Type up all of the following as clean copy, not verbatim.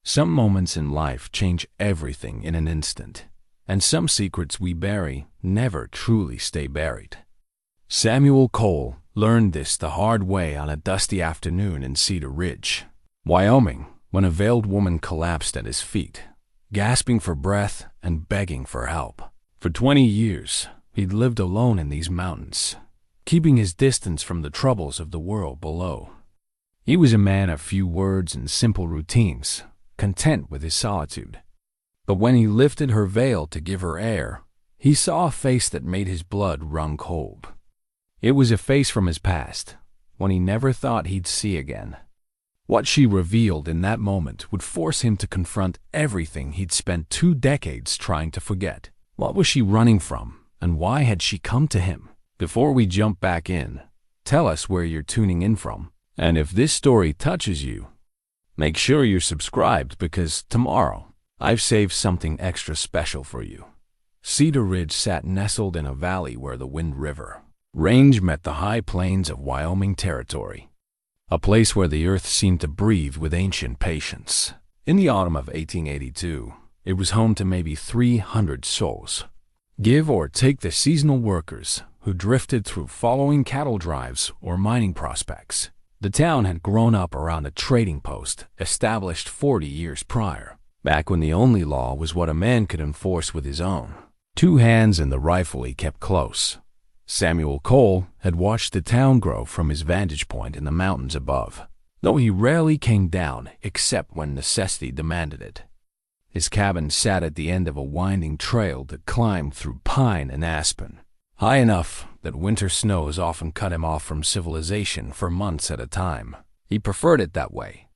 Some moments in life change everything in an instant, and some secrets we bury never truly stay buried. Samuel Cole learned this the hard way on a dusty afternoon in Cedar Ridge, Wyoming, when a veiled woman collapsed at his feet, gasping for breath and begging for help. For 20 years, he'd lived alone in these mountains, keeping his distance from the troubles of the world below. He was a man of few words and simple routines, content with his solitude. But when he lifted her veil to give her air, he saw a face that made his blood run cold. It was a face from his past, one he never thought he'd see again. What she revealed in that moment would force him to confront everything he'd spent 2 decades trying to forget. What was she running from, and why had she come to him? Before we jump back in, tell us where you're tuning in from. And if this story touches you, make sure you're subscribed, because tomorrow I've saved something extra special for you. Cedar Ridge sat nestled in a valley where the Wind River range met the high plains of Wyoming territory, a place where the earth seemed to breathe with ancient patience. In the autumn of 1882, it was home to maybe 300 souls, give or take the seasonal workers who drifted through following cattle drives or mining prospects. The town had grown up around a trading post established 40 years prior, back when the only law was what a man could enforce with his own 2 hands and the rifle he kept close. Samuel Cole had watched the town grow from his vantage point in the mountains above, though he rarely came down except when necessity demanded it. His cabin sat at the end of a winding trail that climbed through pine and aspen, high enough that winter snows often cut him off from civilization for months at a time. He preferred it that way.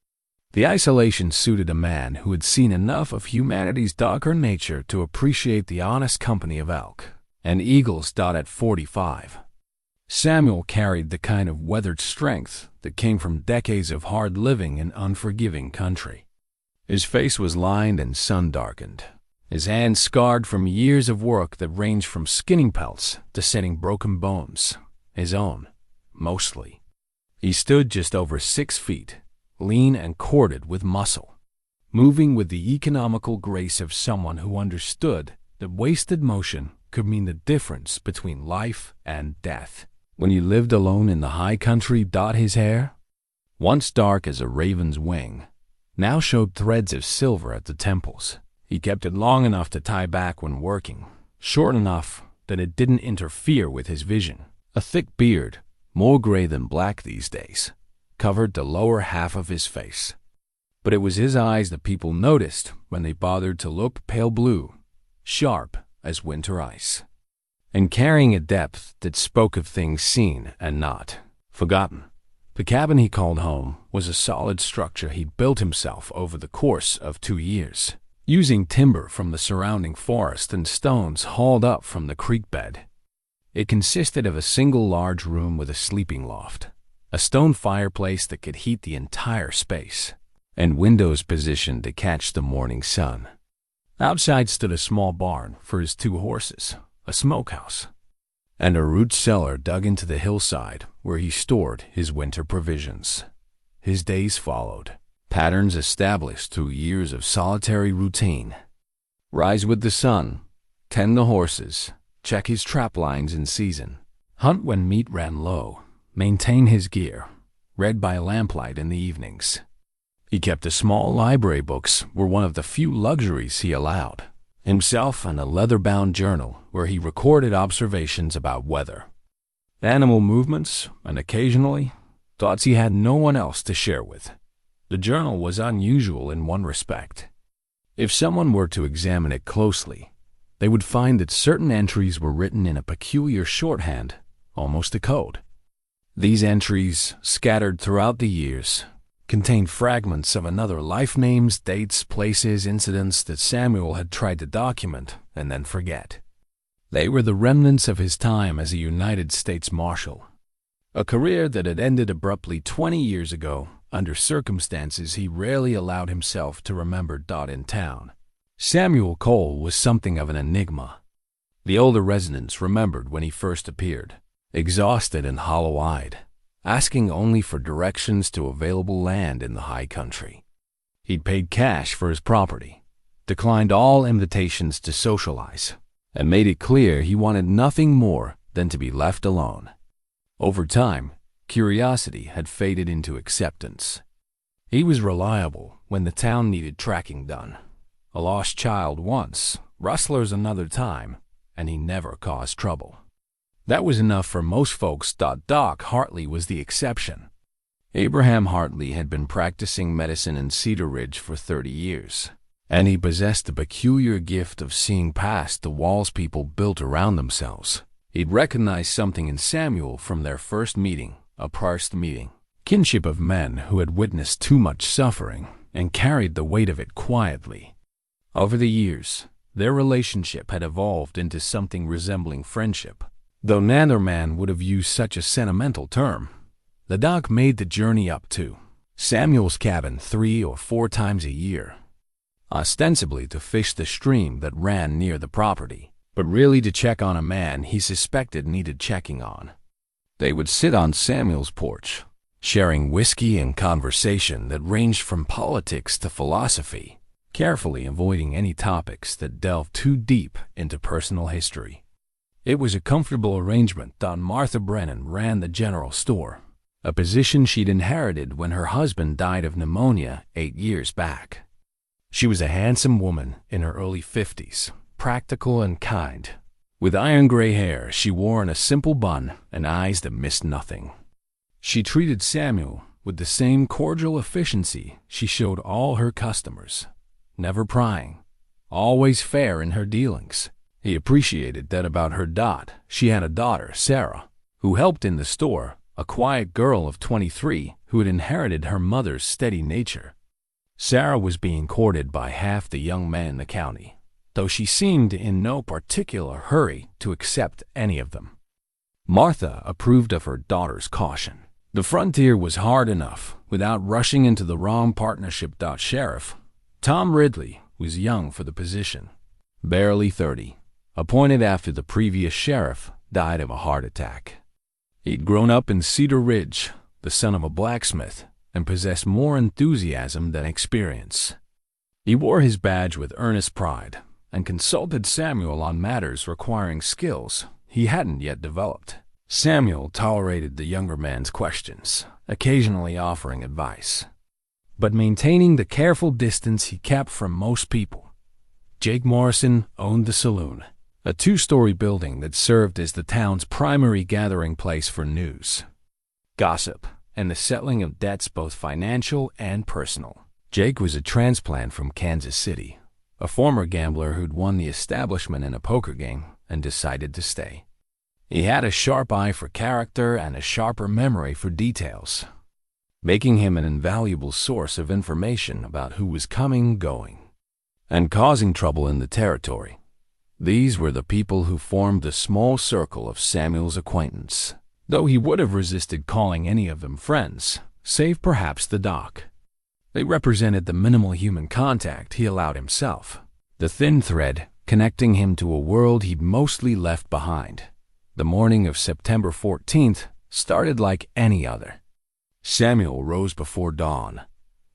The isolation suited a man who had seen enough of humanity's darker nature to appreciate the honest company of elk and eagles at 45. Samuel carried the kind of weathered strength that came from decades of hard living in unforgiving country. His face was lined and sun-darkened, his hands scarred from years of work that ranged from skinning pelts to setting broken bones, his own, mostly. He stood just over 6 feet, lean and corded with muscle, moving with the economical grace of someone who understood that wasted motion could mean the difference between life and death. When he lived alone in the high country, his hair, once dark as a raven's wing, now showed threads of silver at the temples. He kept it long enough to tie back when working, short enough that it didn't interfere with his vision. A thick beard, more gray than black these days, covered the lower half of his face. But it was his eyes that people noticed when they bothered to look pale blue, sharp as winter ice, and carrying a depth that spoke of things seen and not forgotten. The cabin he called home was a solid structure he'd built himself over the course of 2 years, using timber from the surrounding forest and stones hauled up from the creek bed. It consisted of a single large room with a sleeping loft, a stone fireplace that could heat the entire space, and windows positioned to catch the morning sun. Outside stood a small barn for his 2 horses, a smokehouse, and a root cellar dug into the hillside where he stored his winter provisions. His days followed, patterns established through years of solitary routine. Rise with the sun, tend the horses, check his trap lines in season, hunt when meat ran low, maintain his gear, read by lamplight in the evenings. He kept a small library. Books were one of the few luxuries he allowed himself, and a leather-bound journal where he recorded observations about weather, animal movements, and occasionally thoughts he had no one else to share with. The journal was unusual in one respect. If someone were to examine it closely, they would find that certain entries were written in a peculiar shorthand, almost a code. These entries, scattered throughout the years, contained fragments of another life, names, dates, places, incidents that Samuel had tried to document and then forget. They were the remnants of his time as a United States Marshal, a career that had ended abruptly 20 years ago under circumstances he rarely allowed himself to remember. In town, Samuel Cole was something of an enigma. The older residents remembered when he first appeared, exhausted and hollow-eyed, asking only for directions to available land in the high country. He'd paid cash for his property, declined all invitations to socialize, and made it clear he wanted nothing more than to be left alone. Over time, curiosity had faded into acceptance. He was reliable when the town needed tracking done. A lost child once, rustlers another time, and he never caused trouble. That was enough for most folks. Doc Hartley was the exception. Abraham Hartley had been practicing medicine in Cedar Ridge for 30 years, and he possessed the peculiar gift of seeing past the walls people built around themselves. He'd recognized something in Samuel from their first meeting, a parsed meeting. Kinship of men who had witnessed too much suffering and carried the weight of it quietly. Over the years, their relationship had evolved into something resembling friendship, though neither man would have used such a sentimental term. The doc made the journey up to Samuel's cabin 3 or 4 times a year, ostensibly to fish the stream that ran near the property, but really to check on a man he suspected needed checking on. They would sit on Samuel's porch, sharing whiskey and conversation that ranged from politics to philosophy, carefully avoiding any topics that delved too deep into personal history. It was a comfortable arrangement. Martha Brennan ran the general store, a position she'd inherited when her husband died of pneumonia 8 years back. She was a handsome woman in her early 50s, practical and kind. With iron gray hair she wore in a simple bun and eyes that missed nothing. She treated Samuel with the same cordial efficiency she showed all her customers, never prying, always fair in her dealings. He appreciated that about her. She had a daughter, Sarah, who helped in the store, a quiet girl of 23 who had inherited her mother's steady nature. Sarah was being courted by half the young men in the county, though she seemed in no particular hurry to accept any of them. Martha approved of her daughter's caution. The frontier was hard enough without rushing into the wrong partnership. Sheriff Tom Ridley was young for the position, barely 30, appointed after the previous sheriff died of a heart attack. He'd grown up in Cedar Ridge, the son of a blacksmith, and possessed more enthusiasm than experience. He wore his badge with earnest pride and consulted Samuel on matters requiring skills he hadn't yet developed. Samuel tolerated the younger man's questions, occasionally offering advice, but maintaining the careful distance he kept from most people. Jake Morrison owned the saloon, a 2-story building that served as the town's primary gathering place for news, gossip, and the settling of debts, both financial and personal. Jake was a transplant from Kansas City, a former gambler who'd won the establishment in a poker game and decided to stay. He had a sharp eye for character and a sharper memory for details, making him an invaluable source of information about who was coming, going, and causing trouble in the territory. These were the people who formed the small circle of Samuel's acquaintance, though he would have resisted calling any of them friends, save perhaps the doc. They represented the minimal human contact he allowed himself, the thin thread connecting him to a world he'd mostly left behind. The morning of September 14th started like any other. Samuel rose before dawn,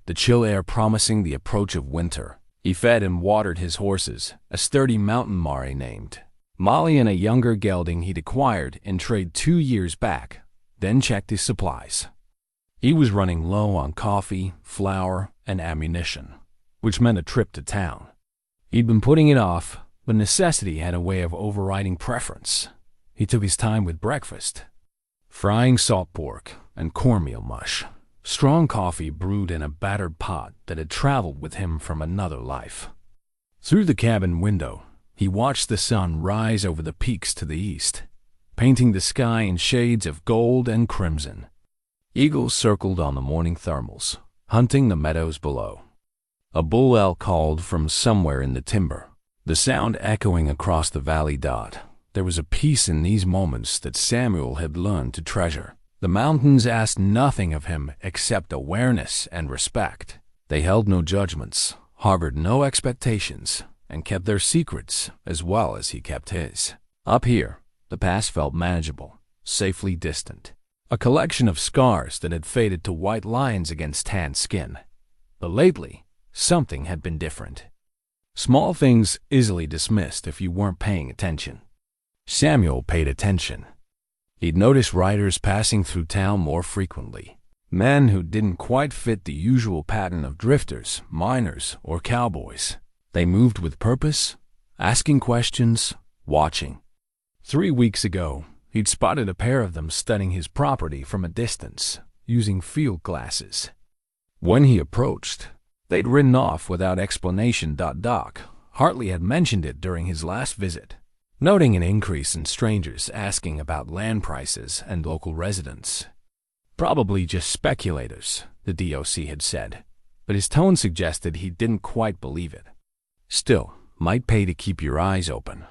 the chill air promising the approach of winter. He fed and watered his horses, a sturdy mountain mare named Molly and a younger gelding he'd acquired in trade 2 years back, then checked his supplies. He was running low on coffee, flour, and ammunition, which meant a trip to town. He'd been putting it off, but necessity had a way of overriding preference. He took his time with breakfast, frying salt pork and cornmeal mush, strong coffee brewed in a battered pot that had traveled with him from another life. Through the cabin window, he watched the sun rise over the peaks to the east, painting the sky in shades of gold and crimson. Eagles circled on the morning thermals, hunting the meadows below. A bull elk called from somewhere in the timber, the sound echoing across the valley. There was a peace in these moments that Samuel had learned to treasure. The mountains asked nothing of him except awareness and respect. They held no judgments, harbored no expectations, and kept their secrets as well as he kept his. Up here, the past felt manageable, safely distant, a collection of scars that had faded to white lines against tanned skin. But lately, something had been different. Small things easily dismissed if you weren't paying attention. Samuel paid attention. He'd noticed riders passing through town more frequently. Men who didn't quite fit the usual pattern of drifters, miners, or cowboys. They moved with purpose, asking questions, watching. 3 weeks ago, he'd spotted a pair of them studying his property from a distance, using field glasses. When he approached, they'd ridden off without explanation. Doc Hartley had mentioned it during his last visit, noting an increase in strangers asking about land prices and local residents. Probably just speculators, the DOC had said, but his tone suggested he didn't quite believe it. Still, might pay to keep your eyes open.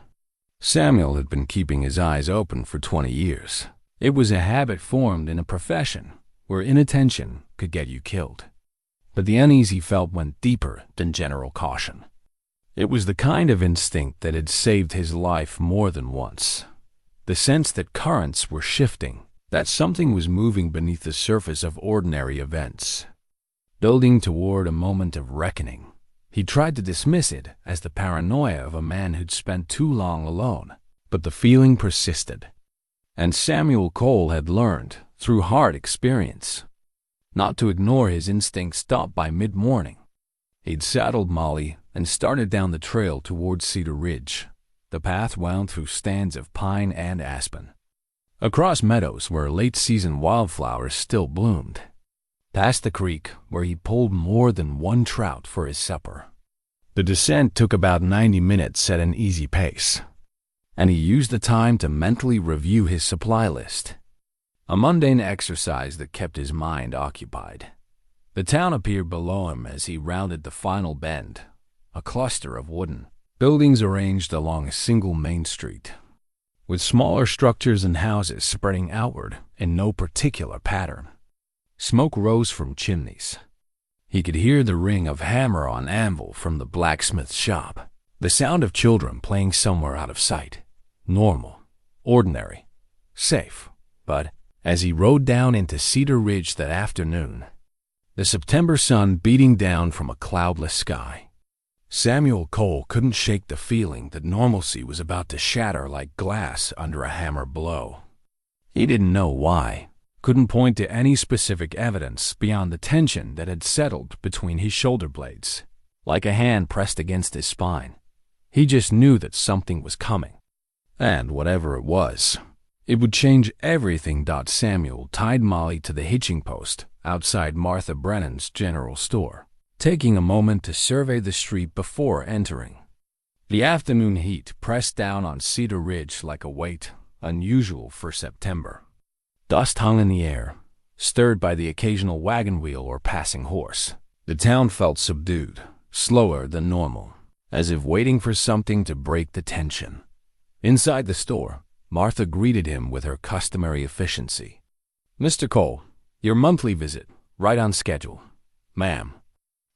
Samuel had been keeping his eyes open for 20 years. It was a habit formed in a profession where inattention could get you killed. But the unease he felt went deeper than general caution. It was the kind of instinct that had saved his life more than once. The sense that currents were shifting, that something was moving beneath the surface of ordinary events, building toward a moment of reckoning. He tried to dismiss it as the paranoia of a man who'd spent too long alone, but the feeling persisted. And Samuel Cole had learned, through hard experience, not to ignore his instincts. Stopped by mid-morning. He'd saddled Molly and started down the trail towards Cedar Ridge. The path wound through stands of pine and aspen, across meadows where late-season wildflowers still bloomed, past the creek where he pulled more than one trout for his supper. The descent took about 90 minutes at an easy pace, and he used the time to mentally review his supply list, a mundane exercise that kept his mind occupied. The town appeared below him as he rounded the final bend, a cluster of wooden buildings arranged along a single main street, with smaller structures and houses spreading outward in no particular pattern. Smoke rose from chimneys. He could hear the ring of hammer on anvil from the blacksmith's shop, the sound of children playing somewhere out of sight. Normal, ordinary, safe. But as he rode down into Cedar Ridge that afternoon, the September sun beating down from a cloudless sky, Samuel Cole couldn't shake the feeling that normalcy was about to shatter like glass under a hammer blow. He didn't know why, couldn't point to any specific evidence beyond the tension that had settled between his shoulder blades, like a hand pressed against his spine. He just knew that something was coming, and whatever it was, it would change everything. Samuel tied Molly to the hitching post outside Martha Brennan's general store, taking a moment to survey the street before entering. The afternoon heat pressed down on Cedar Ridge like a weight unusual for September. Dust hung in the air, stirred by the occasional wagon wheel or passing horse. The town felt subdued, slower than normal, as if waiting for something to break the tension. Inside the store, Martha greeted him with her customary efficiency. "Mr. Cole, your monthly visit, right on schedule, ma'am."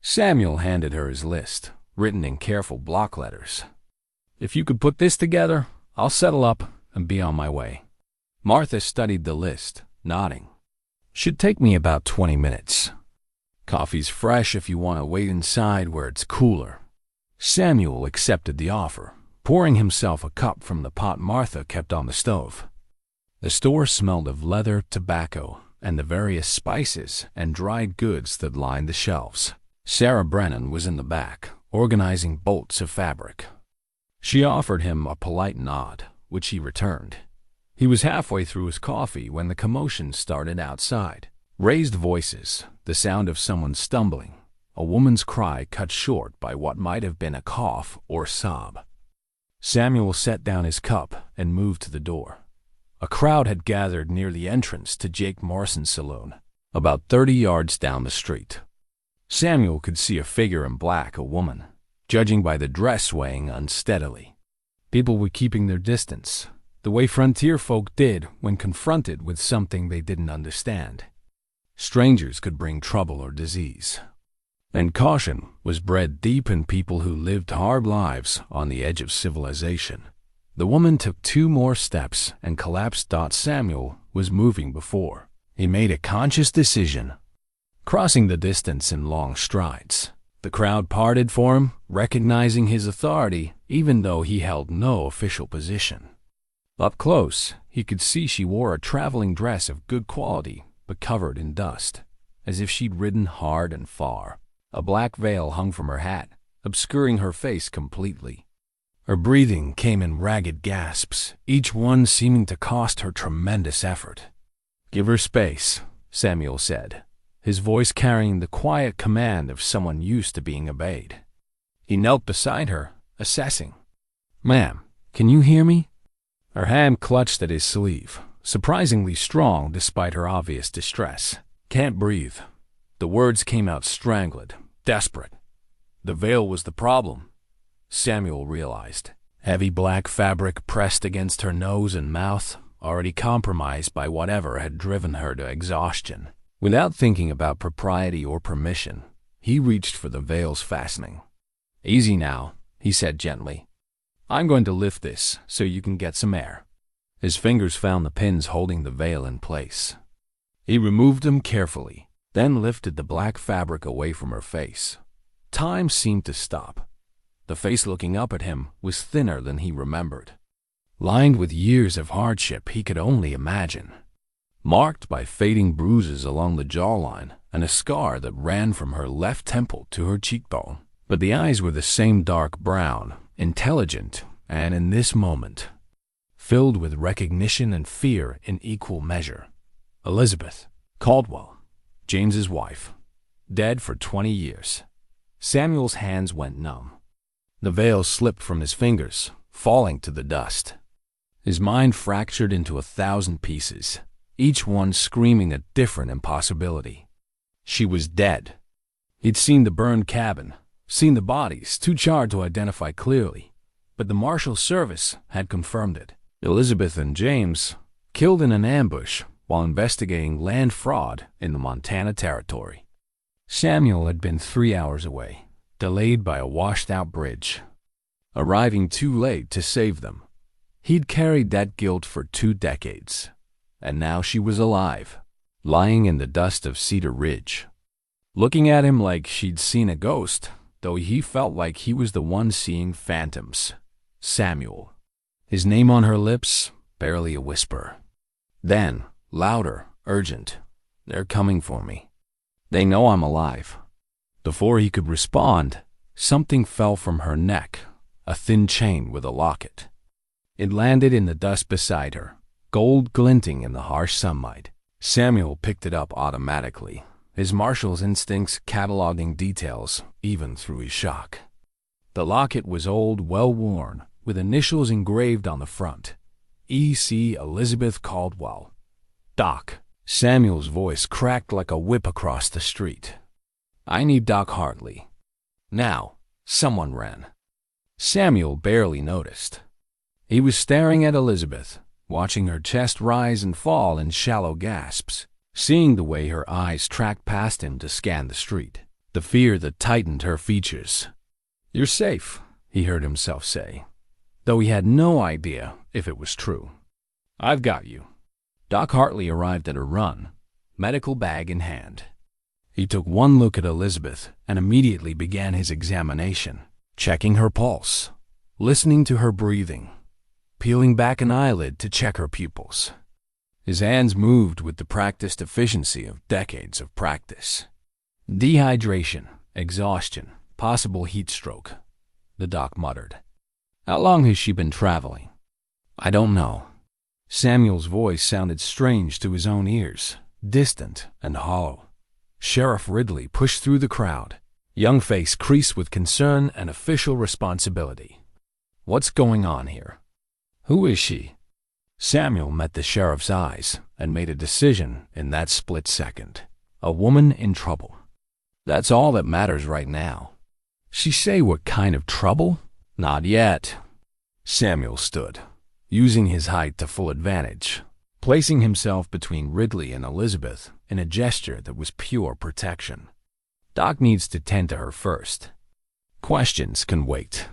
Samuel handed her his list, written in careful block letters. "If you could put this together, I'll settle up and be on my way." Martha studied the list, nodding. "Should take me about 20 minutes. Coffee's fresh if you want to wait inside where it's cooler." Samuel accepted the offer, pouring himself a cup from the pot Martha kept on the stove. The store smelled of leather, tobacco, and the various spices and dried goods that lined the shelves. Sarah Brennan was in the back, organizing bolts of fabric. She offered him a polite nod, which he returned. He was halfway through his coffee when the commotion started outside. Raised voices, the sound of someone stumbling, a woman's cry cut short by what might have been a cough or sob. Samuel set down his cup and moved to the door. A crowd had gathered near the entrance to Jake Morrison's saloon, about 30 yards down the street. Samuel could see a figure in black, a woman, judging by the dress swaying unsteadily. People were keeping their distance, the way frontier folk did when confronted with something they didn't understand. Strangers could bring trouble or disease, and caution was bred deep in people who lived hard lives on the edge of civilization. The woman took 2 more steps and collapsed. Samuel was moving before. He made a conscious decision, crossing the distance in long strides. The crowd parted for him, recognizing his authority, even though he held no official position. Up close, he could see she wore a traveling dress of good quality, but covered in dust, as if she'd ridden hard and far. A black veil hung from her hat, obscuring her face completely. Her breathing came in ragged gasps, each one seeming to cost her tremendous effort. "Give her space," Samuel said, his voice carrying the quiet command of someone used to being obeyed. He knelt beside her, assessing. "Ma'am, can you hear me?" Her hand clutched at his sleeve, surprisingly strong despite her obvious distress. "Can't breathe." The words came out strangled, desperate. The veil was the problem, Samuel realized. Heavy black fabric pressed against her nose and mouth, already compromised by whatever had driven her to exhaustion. Without thinking about propriety or permission, he reached for the veil's fastening. "Easy now," he said gently. "I'm going to lift this so you can get some air." His fingers found the pins holding the veil in place. He removed them carefully, then lifted the black fabric away from her face. Time seemed to stop. The face looking up at him was thinner than he remembered, lined with years of hardship he could only imagine, marked by fading bruises along the jawline and a scar that ran from her left temple to her cheekbone. But the eyes were the same dark brown, intelligent, and in this moment, filled with recognition and fear in equal measure. Elizabeth Caldwell, James's wife, dead for 20 years. Samuel's hands went numb. The veil slipped from his fingers, falling to the dust. His mind fractured into 1,000 pieces, each one screaming a different impossibility. She was dead. He'd seen the burned cabin, seen the bodies, too charred to identify clearly, but the Marshal Service had confirmed it. Elizabeth and James, killed in an ambush while investigating land fraud in the Montana Territory. Samuel had been 3 hours away, delayed by a washed-out bridge, arriving too late to save them. He'd carried that guilt for 2 decades, and now she was alive, lying in the dust of Cedar Ridge, looking at him like she'd seen a ghost, though he felt like he was the one seeing phantoms. Samuel. His name on her lips, barely a whisper. Then, louder, urgent. "They're coming for me. They know I'm alive." Before he could respond, something fell from her neck, a thin chain with a locket. It landed in the dust beside her, gold glinting in the harsh sunlight. Samuel picked it up automatically, his marshal's instincts cataloging details even through his shock. The locket was old, well-worn, with initials engraved on the front. E.C. Elizabeth Caldwell. "Doc." Samuel's voice cracked like a whip across the street. "I need Doc Hartley." Now, someone ran. Samuel barely noticed. He was staring at Elizabeth, watching her chest rise and fall in shallow gasps, seeing the way her eyes tracked past him to scan the street, the fear that tightened her features. "You're safe," he heard himself say, though he had no idea if it was true. "I've got you." Doc Hartley arrived at a run, medical bag in hand. He took one look at Elizabeth and immediately began his examination, checking her pulse, listening to her breathing, peeling back an eyelid to check her pupils. His hands moved with the practiced efficiency of decades of practice. "Dehydration, exhaustion, possible heat stroke," the doc muttered. "How long has she been traveling?" "I don't know." Samuel's voice sounded strange to his own ears, distant and hollow. Sheriff Ridley pushed through the crowd, young face creased with concern and official responsibility. "What's going on here? Who is she?" Samuel met the sheriff's eyes and made a decision in that split second. A woman in trouble. That's all that matters right now. She say what kind of trouble? Not yet. Samuel stood, using his height to full advantage, placing himself between Ridley and Elizabeth in a gesture that was pure protection. Doc needs to tend to her first. Questions can wait.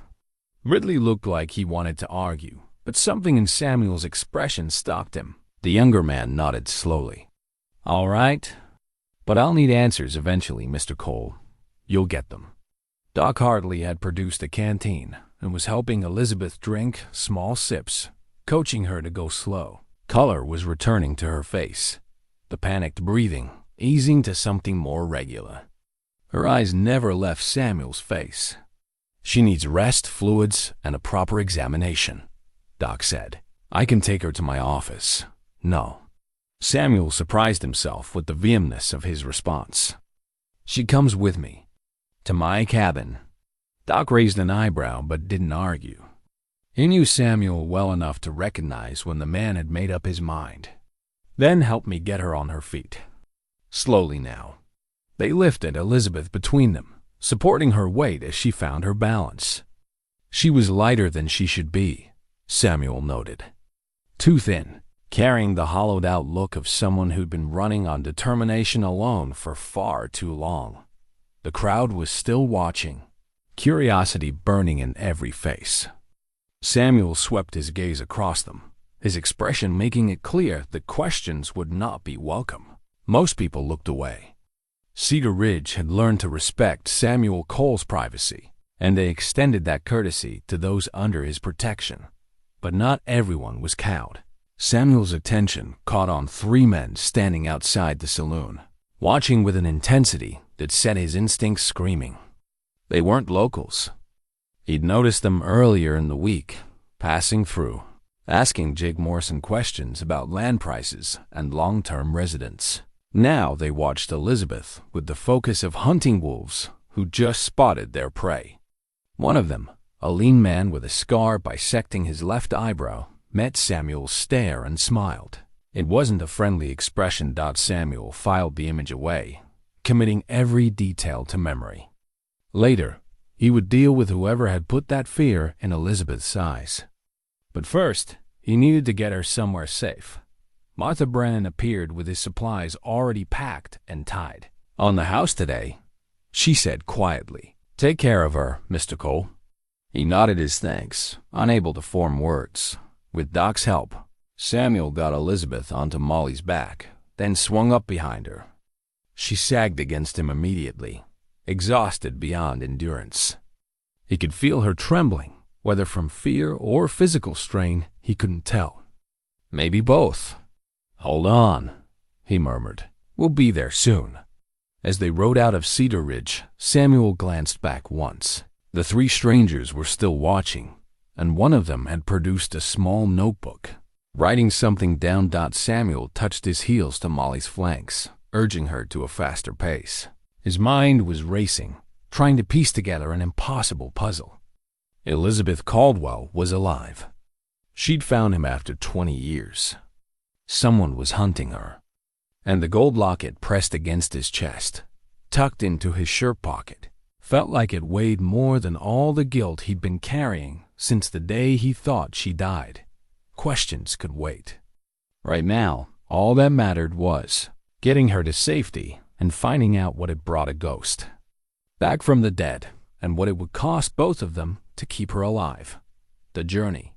Ridley looked like he wanted to argue, but something in Samuel's expression stopped him. The younger man nodded slowly. "All right, but I'll need answers eventually, Mr. Cole. You'll get them." Doc Hartley had produced a canteen and was helping Elizabeth drink small sips, coaching her to go slow. Color was returning to her face, the panicked breathing easing to something more regular. Her eyes never left Samuel's face. "She needs rest, fluids, and a proper examination," Doc said. "I can take her to my office." "No." Samuel surprised himself with the vehemence of his response. "She comes with me. To my cabin." Doc raised an eyebrow but didn't argue. He knew Samuel well enough to recognize when the man had made up his mind. "Then help me get her on her feet. Slowly now." They lifted Elizabeth between them, supporting her weight as she found her balance. She was lighter than she should be, Samuel noted. Too thin, carrying the hollowed-out look of someone who'd been running on determination alone for far too long. The crowd was still watching, curiosity burning in every face. Samuel swept his gaze across them, his expression making it clear that questions would not be welcome. Most people looked away. Cedar Ridge had learned to respect Samuel Cole's privacy, and they extended that courtesy to those under his protection. But not everyone was cowed. Samuel's attention caught on 3 men standing outside the saloon, watching with an intensity that set his instincts screaming. They weren't locals. He'd noticed them earlier in the week, passing through, asking Jake Morrison questions about land prices and long-term residents. Now they watched Elizabeth with the focus of hunting wolves who just spotted their prey. One of them, a lean man with a scar bisecting his left eyebrow, met Samuel's stare and smiled. It wasn't a friendly expression. Samuel filed the image away, committing every detail to memory. Later, he would deal with whoever had put that fear in Elizabeth's eyes. But first, he needed to get her somewhere safe. Martha Brennan appeared with his supplies already packed and tied. "On the house today," she said quietly. "Take care of her, Mr. Cole." He nodded his thanks, unable to form words. With Doc's help, Samuel got Elizabeth onto Molly's back, then swung up behind her. She sagged against him immediately, exhausted beyond endurance. He could feel her trembling, whether from fear or physical strain, he couldn't tell. Maybe both. "Hold on," he murmured. "We'll be there soon." As they rode out of Cedar Ridge, Samuel glanced back once. The 3 strangers were still watching, and one of them had produced a small notebook. Writing something down. Samuel touched his heels to Molly's flanks, urging her to a faster pace. His mind was racing, trying to piece together an impossible puzzle. Elizabeth Caldwell was alive. She'd found him after 20 years. Someone was hunting her. And the gold locket pressed against his chest, tucked into his shirt pocket, felt like it weighed more than all the guilt he'd been carrying since the day he thought she died. Questions could wait. Right now, all that mattered was getting her to safety and finding out what had brought a ghost back from the dead and what it would cost both of them to keep her alive. The journey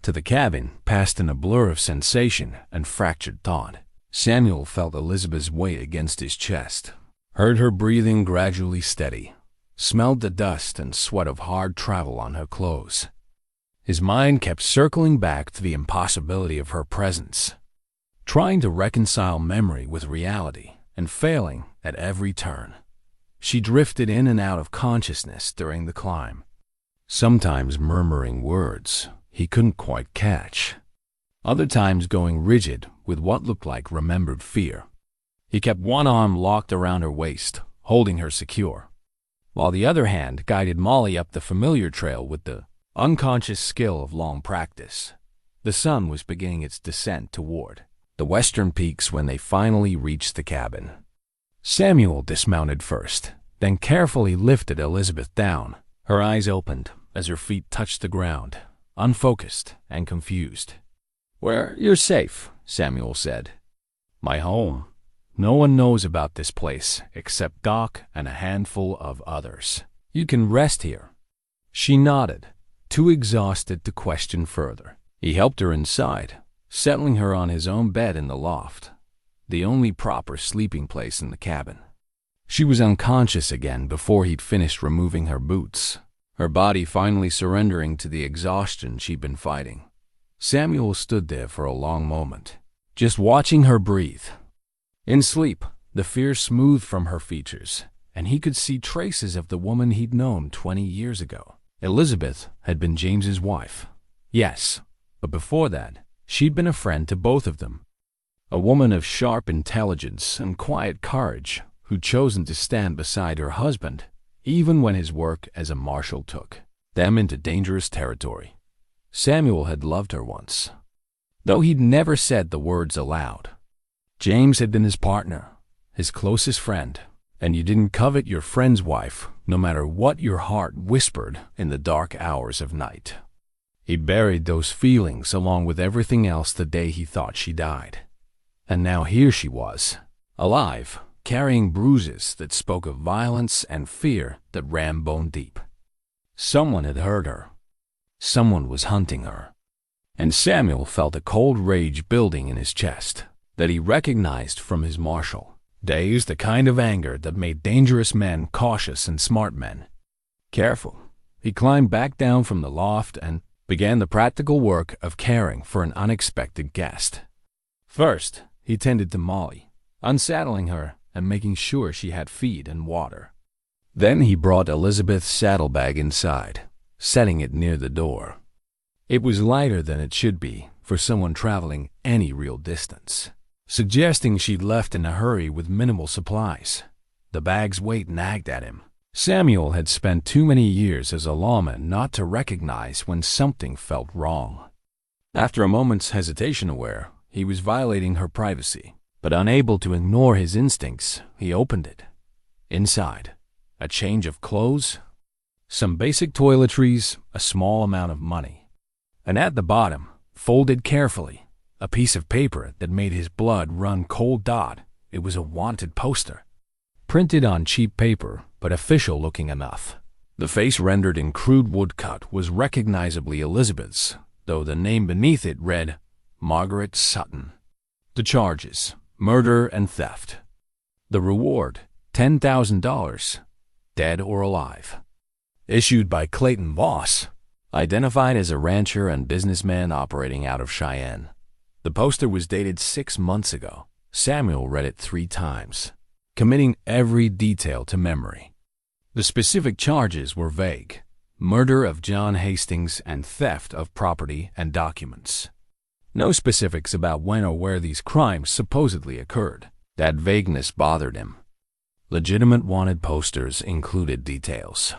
to the cabin passed in a blur of sensation and fractured thought. Samuel felt Elizabeth's weight against his chest, heard her breathing gradually steady, smelled the dust and sweat of hard travel on her clothes. His mind kept circling back to the impossibility of her presence, trying to reconcile memory with reality and failing at every turn. She drifted in and out of consciousness during the climb, sometimes murmuring words he couldn't quite catch, other times going rigid with what looked like remembered fear. He kept one arm locked around her waist, holding her secure, while the other hand guided Molly up the familiar trail with the unconscious skill of long practice. The sun was beginning its descent toward the western peaks when they finally reached the cabin. Samuel dismounted first, then carefully lifted Elizabeth down. Her eyes opened as her feet touched the ground, unfocused and confused. "You're safe," Samuel said. "My home. No one knows about this place except Doc and a handful of others. You can rest here." She nodded, too exhausted to question further. He helped her inside, settling her on his own bed in the loft, the only proper sleeping place in the cabin. She was unconscious again before he'd finished removing her boots, her body finally surrendering to the exhaustion she'd been fighting. Samuel stood there for a long moment, just watching her breathe. In sleep, the fear smoothed from her features, and he could see traces of the woman he'd known 20 years ago. Elizabeth had been James's wife. Yes, but before that, she'd been a friend to both of them. A woman of sharp intelligence and quiet courage who'd chosen to stand beside her husband even when his work as a marshal took them into dangerous territory. Samuel had loved her once, though he'd never said the words aloud. James had been his partner, his closest friend, and you didn't covet your friend's wife no matter what your heart whispered in the dark hours of night. He buried those feelings along with everything else the day he thought she died. And now here she was, alive, carrying bruises that spoke of violence and fear that ran bone deep. Someone had hurt her. Someone was hunting her. And Samuel felt a cold rage building in his chest that he recognized from his marshal days, the kind of anger that made dangerous men cautious and smart men. Careful, he climbed back down from the loft and began the practical work of caring for an unexpected guest. First, he tended to Molly, unsaddling her and making sure she had feed and water. Then he brought Elizabeth's saddlebag inside, setting it near the door. It was lighter than it should be for someone traveling any real distance, suggesting she'd left in a hurry with minimal supplies. The bag's weight nagged at him. Samuel had spent too many years as a lawman not to recognize when something felt wrong. After a moment's hesitation aware he was violating her privacy, but unable to ignore his instincts, he opened it. Inside, a change of clothes, some basic toiletries, a small amount of money. And at the bottom, folded carefully, a piece of paper that made his blood run cold. It was a wanted poster, printed on cheap paper, but official-looking enough. The face rendered in crude woodcut was recognizably Elizabeth's, though the name beneath it read Margaret Sutton. The charges, murder and theft. The reward, $10,000, dead or alive. Issued by Clayton Voss, identified as a rancher and businessman operating out of Cheyenne. The poster was dated 6 months ago. Samuel read it 3 times, committing every detail to memory. The specific charges were vague: murder of John Hastings and theft of property and documents. No specifics about when or where these crimes supposedly occurred. That vagueness bothered him. Legitimate wanted posters included details.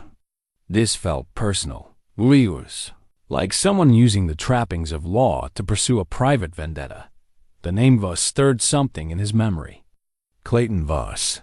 This felt personal, rigorous, like someone using the trappings of law to pursue a private vendetta. The name Voss stirred something in his memory. Clayton Voss.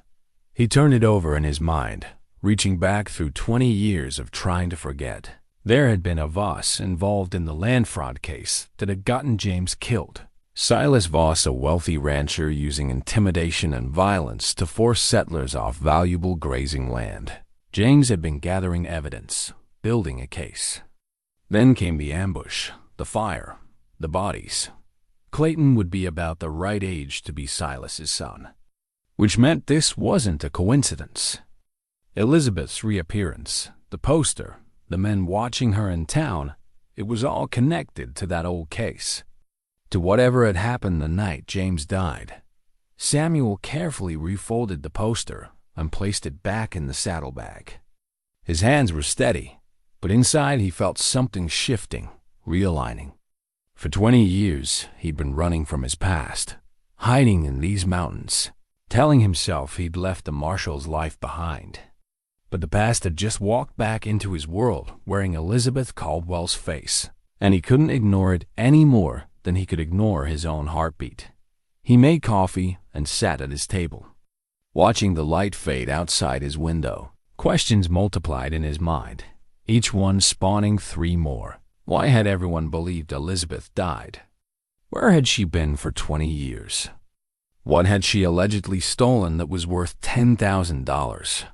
He turned it over in his mind, reaching back through 20 years of trying to forget. There had been a Voss involved in the land fraud case that had gotten James killed. Silas Voss, a wealthy rancher using intimidation and violence to force settlers off valuable grazing land. James had been gathering evidence, building a case. Then came the ambush, the fire, the bodies. Clayton would be about the right age to be Silas's son, which meant this wasn't a coincidence. Elizabeth's reappearance, the poster, the men watching her in town, it was all connected to that old case, to whatever had happened the night James died. Samuel carefully refolded the poster and placed it back in the saddlebag. His hands were steady, but inside he felt something shifting, realigning. For 20 years he'd been running from his past, hiding in these mountains, telling himself he'd left the marshal's life behind. But the past had just walked back into his world wearing Elizabeth Caldwell's face, and he couldn't ignore it any more than he could ignore his own heartbeat. He made coffee and sat at his table, watching the light fade outside his window. Questions multiplied in his mind, each one spawning 3 more. Why had everyone believed Elizabeth died? Where had she been for 20 years? What had she allegedly stolen that was worth $10,000?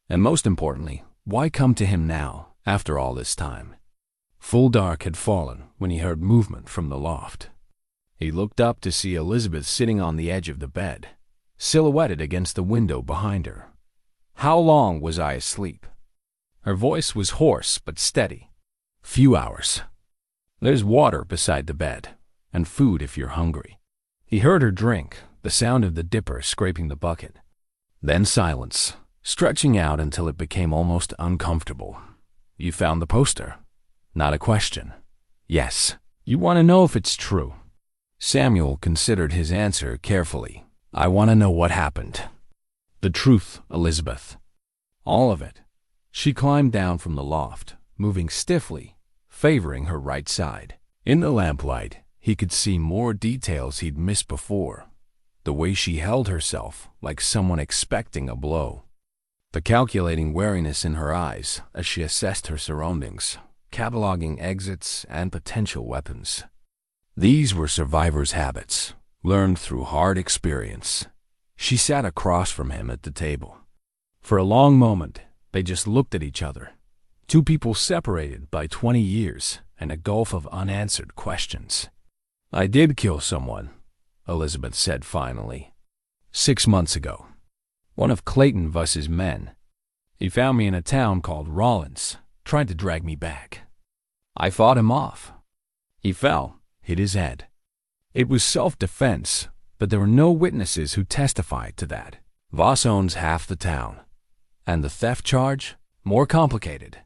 And most importantly, why come to him now, after all this time? Full dark had fallen when he heard movement from the loft. He looked up to see Elizabeth sitting on the edge of the bed, silhouetted against the window behind her, How long was I asleep? Her voice was hoarse but steady. Few hours. There's water beside the bed, and food if you're hungry. He heard her drink, the sound of the dipper scraping the bucket. Then silence, stretching out until it became almost uncomfortable. You found the poster. Not a question. Yes. You want to know if it's true. Samuel considered his answer carefully. I want to know what happened. The truth, Elizabeth. All of it. She climbed down from the loft, moving stiffly, favoring her right side. In the lamplight, he could see more details he'd missed before. The way she held herself, like someone expecting a blow. The calculating wariness in her eyes as she assessed her surroundings, cataloging exits and potential weapons. These were survivors' habits, learned through hard experience. She sat across from him at the table. For a long moment, they just looked at each other. Two people separated by 20 years and a gulf of unanswered questions. I did kill someone, Elizabeth said finally. 6 months ago. One of Clayton Vuss's men. He found me in a town called Rollins, tried to drag me back. I fought him off. He fell, hit his head. It was self-defense, but there were no witnesses who testified to that. Voss owns half the town. And the theft charge? More complicated.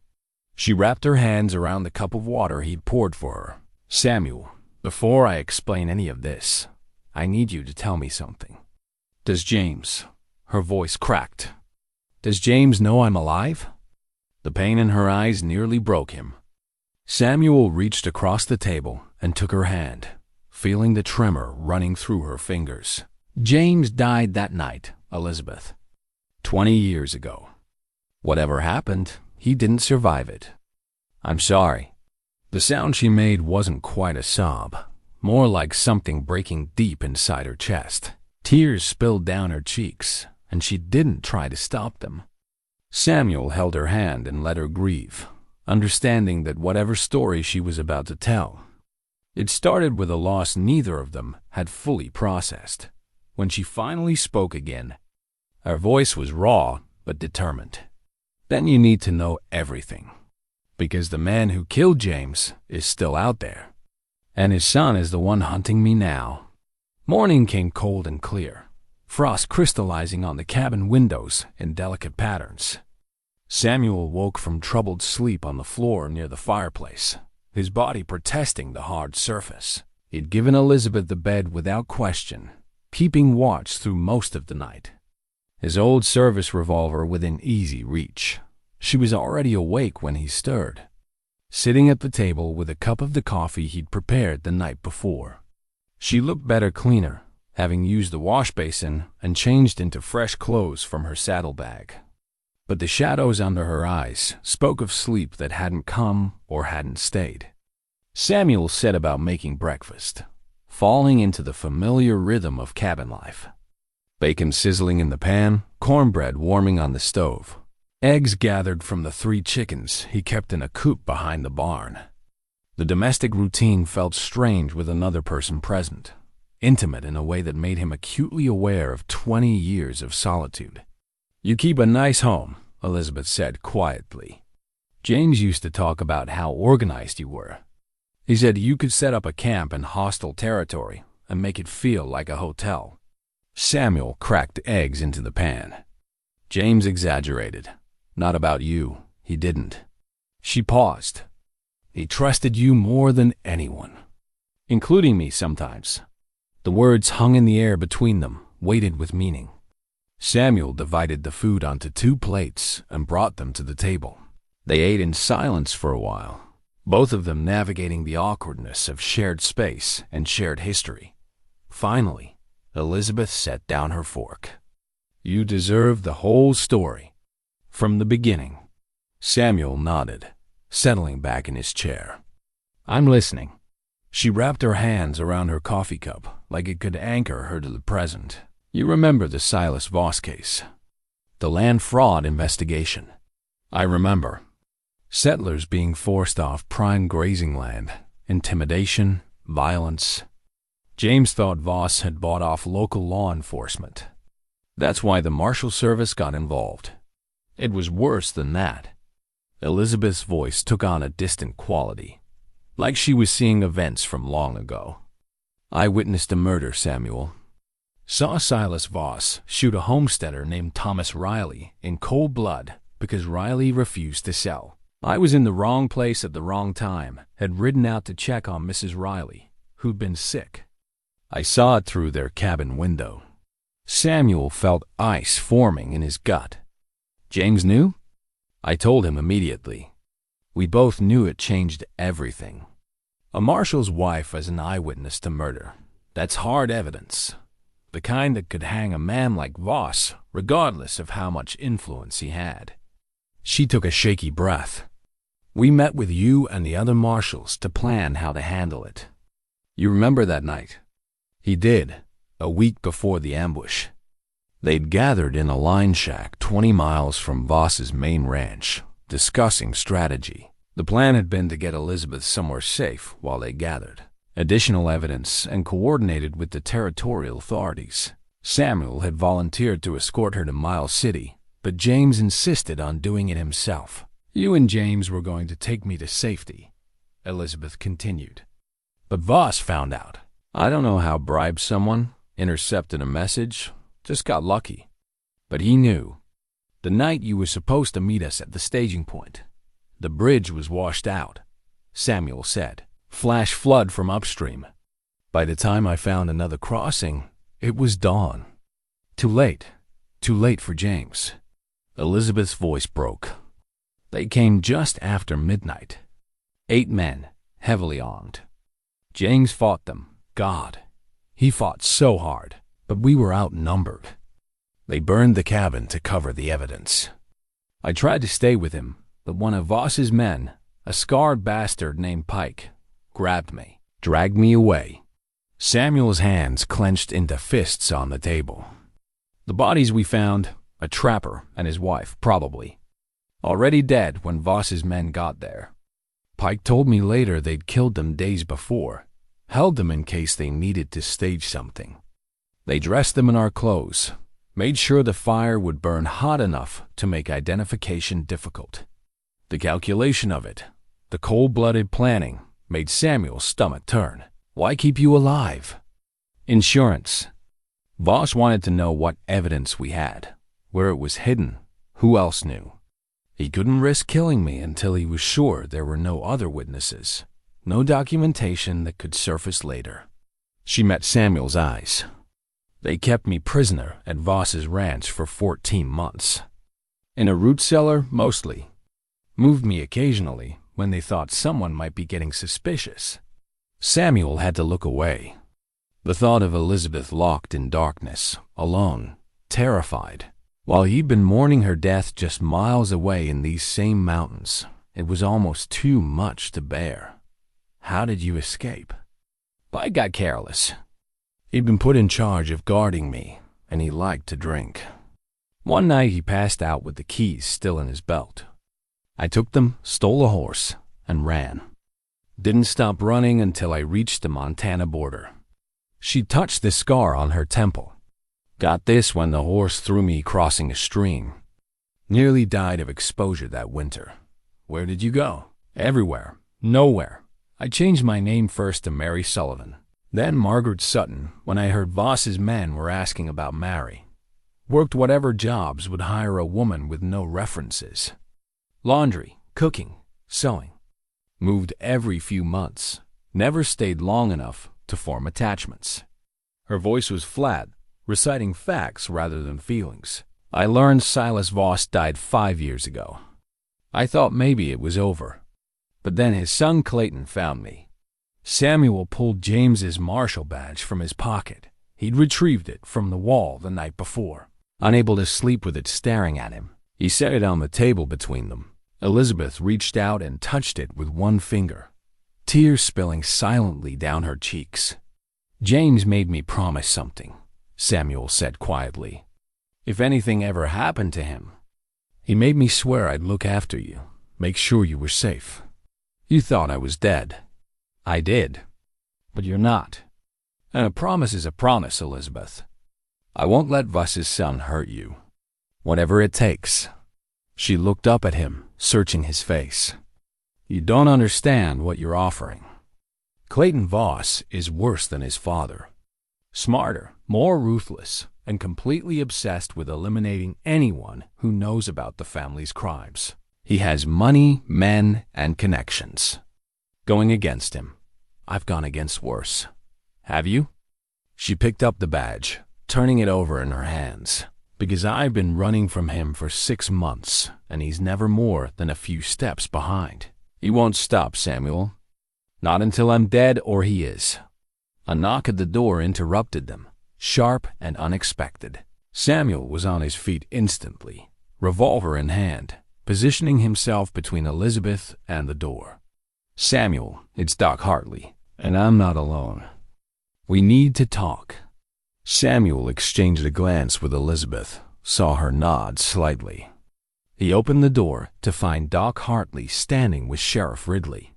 She wrapped her hands around the cup of water he'd poured for her. Samuel, before I explain any of this, I need you to tell me something. Does James... Her voice cracked. Does James know I'm alive? The pain in her eyes nearly broke him. Samuel reached across the table and took her hand, feeling the tremor running through her fingers. James died that night, Elizabeth. 20 years ago. Whatever happened, he didn't survive it. I'm sorry. The sound she made wasn't quite a sob, more like something breaking deep inside her chest. Tears spilled down her cheeks, and she didn't try to stop them. Samuel held her hand and let her grieve, understanding that whatever story she was about to tell, it started with a loss neither of them had fully processed. When she finally spoke again, her voice was raw but determined. Then you need to know everything, because the man who killed James is still out there, and his son is the one hunting me now. Morning came cold and clear, frost crystallizing on the cabin windows in delicate patterns. Samuel woke from troubled sleep on the floor near the fireplace, his body protesting the hard surface. He'd given Elizabeth the bed without question, keeping watch through most of the night. His old service revolver within easy reach. She was already awake when he stirred, sitting at the table with a cup of the coffee he'd prepared the night before. She looked better cleaner, having used the wash basin and changed into fresh clothes from her saddlebag. But the shadows under her eyes spoke of sleep that hadn't come or hadn't stayed. Samuel set about making breakfast, falling into the familiar rhythm of cabin life. Bacon sizzling in the pan, cornbread warming on the stove, eggs gathered from the 3 chickens he kept in a coop behind the barn. The domestic routine felt strange with another person present, intimate in a way that made him acutely aware of 20 years of solitude. You keep a nice home, Elizabeth said quietly. James used to talk about how organized you were. He said you could set up a camp in hostile territory and make it feel like a hotel. Samuel cracked eggs into the pan. James exaggerated. Not about you, he didn't. She paused. He trusted you more than anyone, including me sometimes. The words hung in the air between them, weighted with meaning. Samuel divided the food onto 2 plates and brought them to the table. They ate in silence for a while, both of them navigating the awkwardness of shared space and shared history. Finally, Elizabeth set down her fork. You deserve the whole story, from the beginning. Samuel nodded, settling back in his chair. I'm listening. She wrapped her hands around her coffee cup like it could anchor her to the present. You remember the Silas Voss case, the land fraud investigation. I remember. Settlers being forced off prime grazing land, intimidation, violence. James thought Voss had bought off local law enforcement. That's why the Marshal Service got involved. It was worse than that. Elizabeth's voice took on a distant quality, like she was seeing events from long ago. I witnessed a murder, Samuel. Saw Silas Voss shoot a homesteader named Thomas Riley in cold blood because Riley refused to sell. I was in the wrong place at the wrong time, had ridden out to check on Mrs. Riley, who'd been sick. I saw it through their cabin window. Samuel felt ice forming in his gut. James knew? I told him immediately. We both knew it changed everything. A marshal's wife as an eyewitness to murder. That's hard evidence. The kind that could hang a man like Voss, regardless of how much influence he had. She took a shaky breath. We met with you and the other marshals to plan how to handle it. You remember that night? He did, a week before the ambush. They'd gathered in a line shack 20 miles from Voss's main ranch, discussing strategy. The plan had been to get Elizabeth somewhere safe while they gathered additional evidence and coordinated with the territorial authorities. Samuel had volunteered to escort her to Miles City, but James insisted on doing it himself. You and James were going to take me to safety, Elizabeth continued. But Voss found out. I don't know how bribed someone, intercepted a message, just got lucky. But he knew. The night you were supposed to meet us at the staging point, the bridge was washed out, Samuel said. Flash flood from upstream. By the time I found another crossing, it was dawn. Too late for James. Elizabeth's voice broke. They came just after midnight. 8 men, heavily armed. James fought them. God, he fought so hard, but we were outnumbered. They burned the cabin to cover the evidence. I tried to stay with him, but one of Voss's men, a scarred bastard named Pike, grabbed me, dragged me away. Samuel's hands clenched into fists on the table. The bodies we found, a trapper and his wife, probably, already dead when Voss's men got there. Pike told me later they'd killed them days before, held them in case they needed to stage something. They dressed them in our clothes, made sure the fire would burn hot enough to make identification difficult. The calculation of it, the cold-blooded planning, made Samuel's stomach turn. Why keep you alive? Insurance. Voss wanted to know what evidence we had, where it was hidden, who else knew. He couldn't risk killing me until he was sure there were no other witnesses, no documentation that could surface later. She met Samuel's eyes. They kept me prisoner at Voss's ranch for 14 months. In a root cellar, mostly. Moved me occasionally when they thought someone might be getting suspicious. Samuel had to look away. The thought of Elizabeth locked in darkness, alone, terrified, while he'd been mourning her death just miles away in these same mountains, it was almost too much to bear. How did you escape? I got careless. He'd been put in charge of guarding me, and he liked to drink. One night he passed out with the keys still in his belt. I took them, stole a horse, and ran. Didn't stop running until I reached the Montana border. She touched the scar on her temple. Got this when the horse threw me crossing a stream. Nearly died of exposure that winter. Where did you go? Everywhere. Nowhere. I changed my name first to Mary Sullivan, then Margaret Sutton when I heard Voss's men were asking about Mary. Worked whatever jobs would hire a woman with no references. Laundry, cooking, sewing. Moved every few months. Never stayed long enough to form attachments. Her voice was flat, reciting facts rather than feelings. I learned Silas Voss died 5 years ago. I thought maybe it was over. But then his son Clayton found me. Samuel pulled James's marshal badge from his pocket. He'd retrieved it from the wall the night before. Unable to sleep with it staring at him, he set it on the table between them. Elizabeth reached out and touched it with one finger, tears spilling silently down her cheeks. James made me promise something, Samuel said quietly. If anything ever happened to him, he made me swear I'd look after you, make sure you were safe. You thought I was dead. I did. But you're not. And a promise is a promise, Elizabeth. I won't let Voss's son hurt you. Whatever it takes. She looked up at him, searching his face. You don't understand what you're offering. Clayton Voss is worse than his father. Smarter, more ruthless, and completely obsessed with eliminating anyone who knows about the family's crimes. He has money, men, and connections. Going against him, I've gone against worse. Have you? She picked up the badge, turning it over in her hands. Because I've been running from him for 6 months, and he's never more than a few steps behind. He won't stop, Samuel. Not until I'm dead or he is. A knock at the door interrupted them, sharp and unexpected. Samuel was on his feet instantly, revolver in hand, positioning himself between Elizabeth and the door. Samuel, it's Doc Hartley, and I'm not alone. We need to talk. Samuel exchanged a glance with Elizabeth, saw her nod slightly. He opened the door to find Doc Hartley standing with Sheriff Ridley.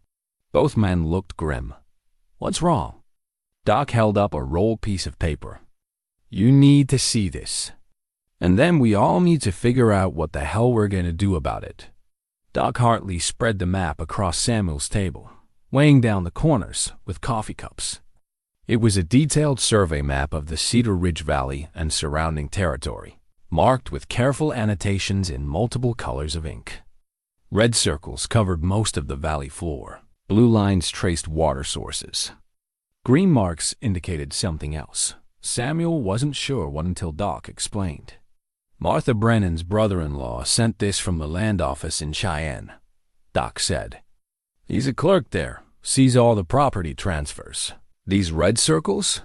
Both men looked grim. What's wrong? Doc held up a rolled piece of paper. You need to see this. And then we all need to figure out what the hell we're going to do about it. Doc Hartley spread the map across Samuel's table, weighing down the corners with coffee cups. It was a detailed survey map of the Cedar Ridge Valley and surrounding territory, marked with careful annotations in multiple colors of ink. Red circles covered most of the valley floor. Blue lines traced water sources. Green marks indicated something else. Samuel wasn't sure what until Doc explained. Martha Brennan's brother-in-law sent this from the land office in Cheyenne, Doc said. He's a clerk there, sees all the property transfers. These red circles?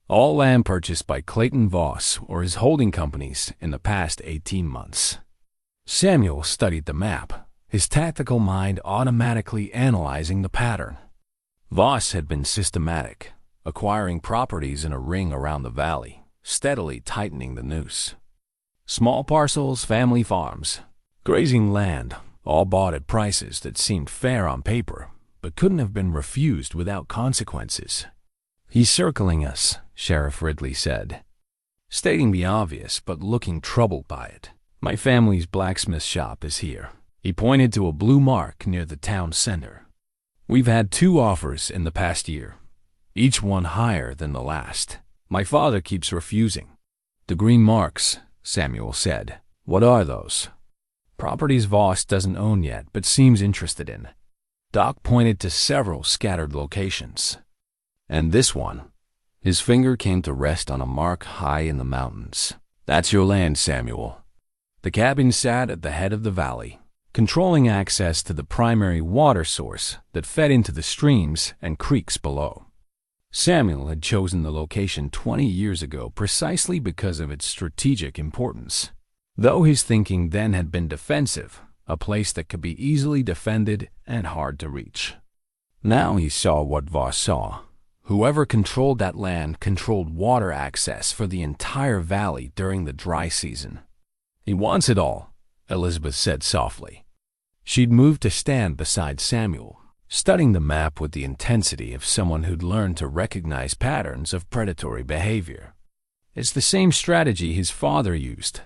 All land purchased by Clayton Voss or his holding companies in the past 18 months. Samuel studied the map, his tactical mind automatically analyzing the pattern. Voss had been systematic, acquiring properties in a ring around the valley, steadily tightening the noose. Small parcels, family farms, grazing land, all bought at prices that seemed fair on paper, but couldn't have been refused without consequences. He's circling us, Sheriff Ridley said, stating the obvious but looking troubled by it. My family's blacksmith shop is here. He pointed to a blue mark near the town center. We've had 2 offers in the past year, each one higher than the last. My father keeps refusing. The green marks, Samuel said. What are those? Properties Voss doesn't own yet, but seems interested in. Doc pointed to several scattered locations. And this one. His finger came to rest on a mark high in the mountains. That's your land, Samuel. The cabin sat at the head of the valley, controlling access to the primary water source that fed into the streams and creeks below. Samuel had chosen the location 20 years ago precisely because of its strategic importance. Though his thinking then had been defensive, a place that could be easily defended and hard to reach. Now he saw what Voss saw. Whoever controlled that land controlled water access for the entire valley during the dry season. He wants it all, Elizabeth said softly. She'd moved to stand beside Samuel, studying the map with the intensity of someone who'd learned to recognize patterns of predatory behavior. It's the same strategy his father used.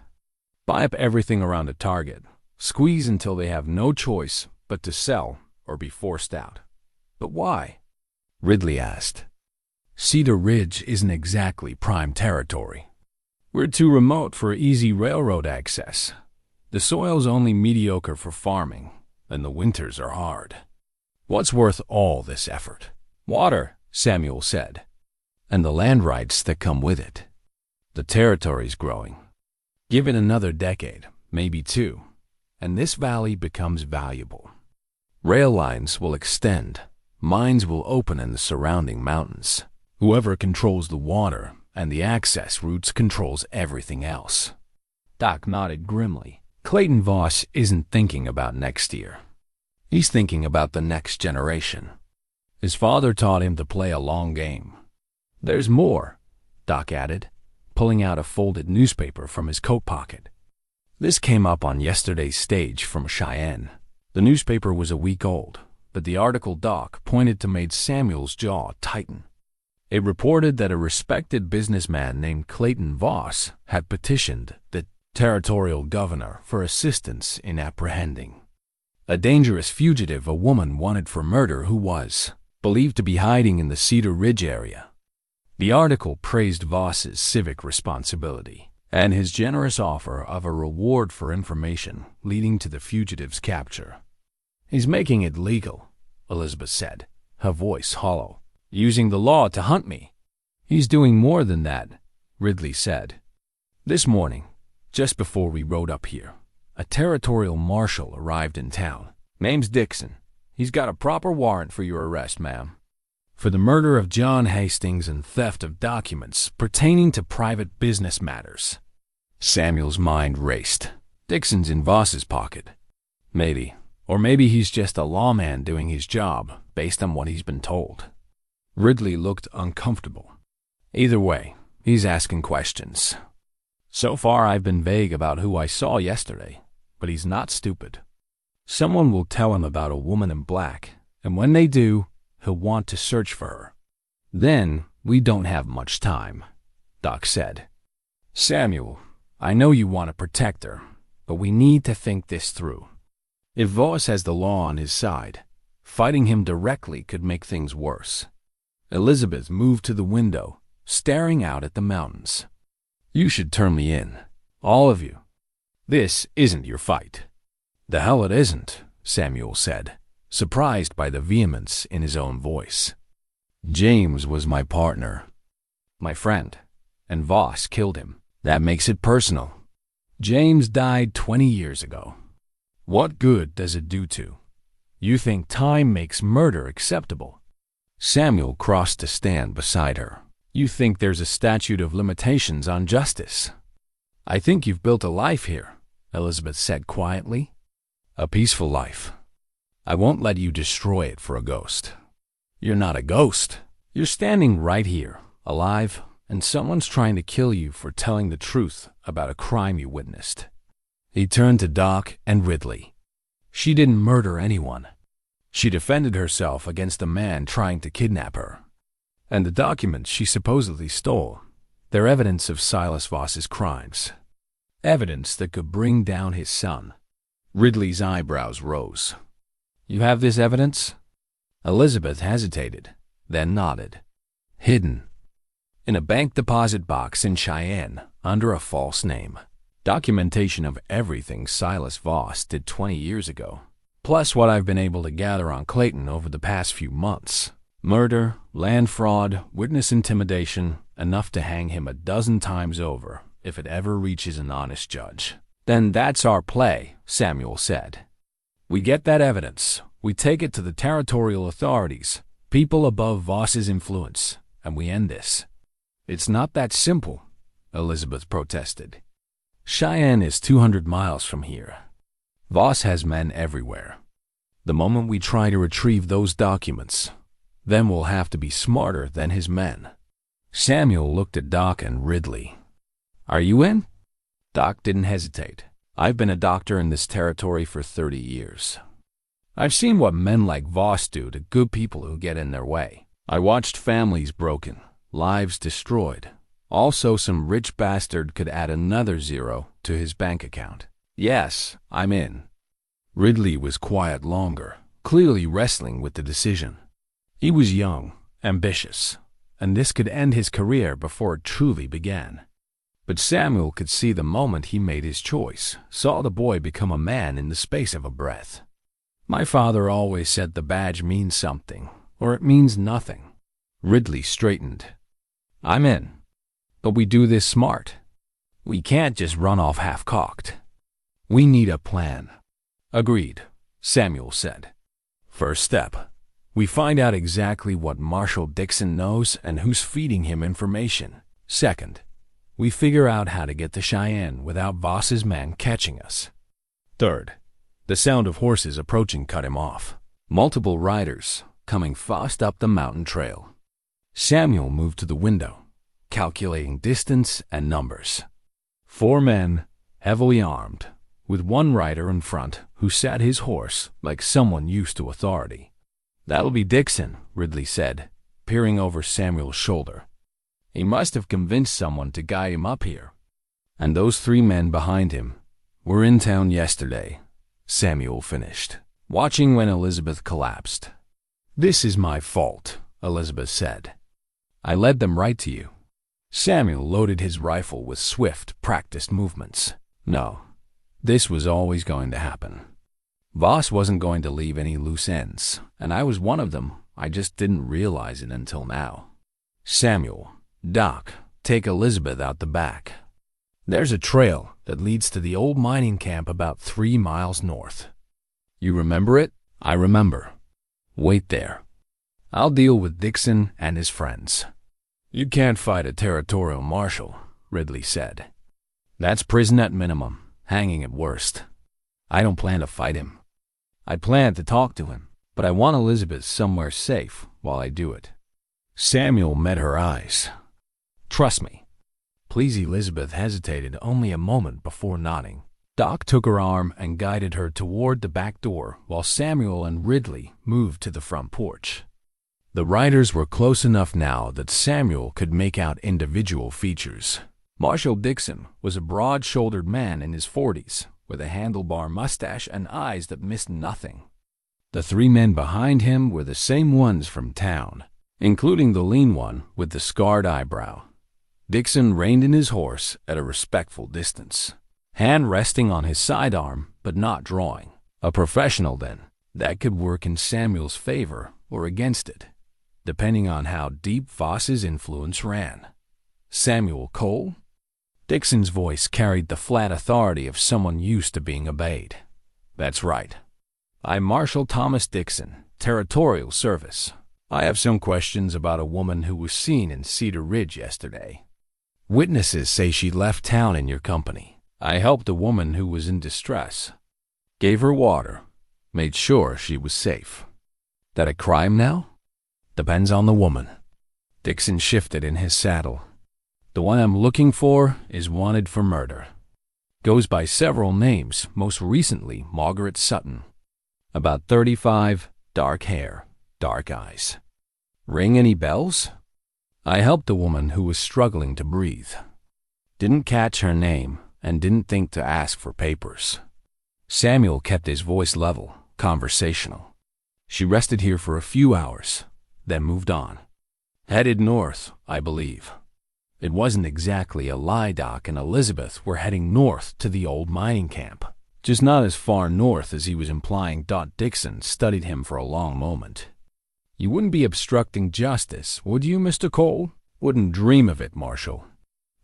Buy up everything around a target, squeeze until they have no choice but to sell or be forced out. But why? Ridley asked. Cedar Ridge isn't exactly prime territory. We're too remote for easy railroad access. The soil's only mediocre for farming, and the winters are hard. What's worth all this effort? Water, Samuel said, and the land rights that come with it. The territory's growing. Give it another decade, maybe 2, and this valley becomes valuable. Rail lines will extend, mines will open in the surrounding mountains. Whoever controls the water and the access routes controls everything else. Doc nodded grimly. Clayton Voss isn't thinking about next year. He's thinking about the next generation. His father taught him to play a long game. There's more, Doc added, pulling out a folded newspaper from his coat pocket. This came up on yesterday's stage from Cheyenne. The newspaper was a week old, but the article Doc pointed to made Samuel's jaw tighten. It reported that a respected businessman named Clayton Voss had petitioned the territorial governor, for assistance in apprehending a dangerous fugitive a woman wanted for murder who was believed to be hiding in the Cedar Ridge area. The article praised Voss's civic responsibility and his generous offer of a reward for information leading to the fugitive's capture. "He's making it legal," Elizabeth said, her voice hollow. "Using the law to hunt me." "He's doing more than that," Ridley said. "This morning, just before we rode up here, a territorial marshal arrived in town. Name's Dixon. He's got a proper warrant for your arrest, ma'am, for the murder of John Hastings and theft of documents pertaining to private business matters." Samuel's mind raced. Dixon's in Voss's pocket. Maybe. Or maybe he's just a lawman doing his job, based on what he's been told. Ridley looked uncomfortable. Either way, he's asking questions. "So far I've been vague about who I saw yesterday, but he's not stupid. Someone will tell him about a woman in black, and when they do, he'll want to search for her. Then we don't have much time," Doc said. "Samuel, I know you want to protect her, but we need to think this through. If Voss has the law on his side, fighting him directly could make things worse." Elizabeth moved to the window, staring out at the mountains. "You should turn me in, all of you. This isn't your fight." "The hell it isn't," Samuel said, surprised by the vehemence in his own voice. "James was my partner, my friend, and Voss killed him. That makes it personal. James died 20 years ago. What good does it do to? You think time makes murder acceptable?" Samuel crossed to stand beside her. "You think there's a statute of limitations on justice?" "I think you've built a life here," Elizabeth said quietly. "A peaceful life. I won't let you destroy it for a ghost." "You're not a ghost. You're standing right here, alive, and someone's trying to kill you for telling the truth about a crime you witnessed." He turned to Doc and Ridley. "She didn't murder anyone. She defended herself against a man trying to kidnap her. And the documents she supposedly stole, they're evidence of Silas Voss's crimes. Evidence that could bring down his son." Ridley's eyebrows rose. "You have this evidence?" Elizabeth hesitated, then nodded. "Hidden in a bank deposit box in Cheyenne under a false name. Documentation of everything Silas Voss did 20 years ago, plus what I've been able to gather on Clayton over the past few months. Murder, land fraud, witness intimidation, enough to hang him a dozen times over if it ever reaches an honest judge." "Then that's our play," Samuel said. "We get that evidence, we take it to the territorial authorities, people above Voss's influence, and we end this." "It's not that simple," Elizabeth protested. "Cheyenne is 200 miles from here. Voss has men everywhere. The moment we try to retrieve those documents, then we'll have to be smarter than his men." Samuel looked at Doc and Ridley. "Are you in?" Doc didn't hesitate. "I've been a doctor in this territory for 30 years. I've seen what men like Voss do to good people who get in their way. I watched families broken, lives destroyed. Also, some rich bastard could add another zero to his bank account. Yes, I'm in." Ridley was quiet longer, clearly wrestling with the decision. He was young, ambitious, and this could end his career before it truly began. But Samuel could see the moment he made his choice, saw the boy become a man in the space of a breath. "My father always said the badge means something, or it means nothing." Ridley straightened. "I'm in. But we do this smart. We can't just run off half-cocked. We need a plan." "Agreed," Samuel said. "First step, we find out exactly what Marshal Dixon knows and who's feeding him information. Second, we figure out how to get to Cheyenne without Voss's men catching us." Third, the sound of horses approaching cut him off. Multiple riders coming fast up the mountain trail. Samuel moved to the window, calculating distance and numbers. 4 men, heavily armed, with one rider in front who sat his horse like someone used to authority. "That'll be Dixon," Ridley said, peering over Samuel's shoulder. "He must have convinced someone to guide him up here." And those 3 men behind him were in town yesterday, Samuel finished, watching when Elizabeth collapsed. "This is my fault," Elizabeth said. "I led them right to you." Samuel loaded his rifle with swift, practiced movements. No, this was always going to happen. Voss wasn't going to leave any loose ends, and I was one of them. I just didn't realize it until now. "Samuel, Doc, take Elizabeth out the back. There's a trail that leads to the old mining camp about 3 miles north. You remember it?" "I remember. Wait there. I'll deal with Dixon and his friends." "You can't fight a territorial marshal," Ridley said. "That's prison at minimum, hanging at worst. I don't plan to fight him. I plan to talk to him, but I want Elizabeth somewhere safe while I do it." Samuel met her eyes. "Trust me." Please. Elizabeth hesitated only a moment before nodding. Doc took her arm and guided her toward the back door while Samuel and Ridley moved to the front porch. The riders were close enough now that Samuel could make out individual features. Marshal Dixon was a broad-shouldered man in his 40s, with a handlebar mustache and eyes that missed nothing. The 3 men behind him were the same ones from town, including the lean one with the scarred eyebrow. Dixon reined in his horse at a respectful distance, hand resting on his sidearm but not drawing. A professional, then. That could work in Samuel's favor or against it, depending on how deep Voss's influence ran. "Samuel Cole?" Dixon's voice carried the flat authority of someone used to being obeyed. "That's right. I'm Marshal Thomas Dixon, Territorial Service. I have some questions about a woman who was seen in Cedar Ridge yesterday. Witnesses say she left town in your company. I helped a woman who was in distress. Gave her water. Made sure she was safe. That a crime now? Depends on the woman." Dixon shifted in his saddle. "The one I'm looking for is wanted for murder. Goes by several names, most recently Margaret Sutton. About 35, dark hair, dark eyes. Ring any bells?" "I helped a woman who was struggling to breathe. Didn't catch her name and didn't think to ask for papers." Samuel kept his voice level, conversational. "She rested here for a few hours, then moved on. Headed north, I believe." It wasn't exactly a lie. Doc and Elizabeth were heading north to the old mining camp, just not as far north as he was implying. Dixon studied him for a long moment. "You wouldn't be obstructing justice, would you, Mr. Cole?" "Wouldn't dream of it, Marshal."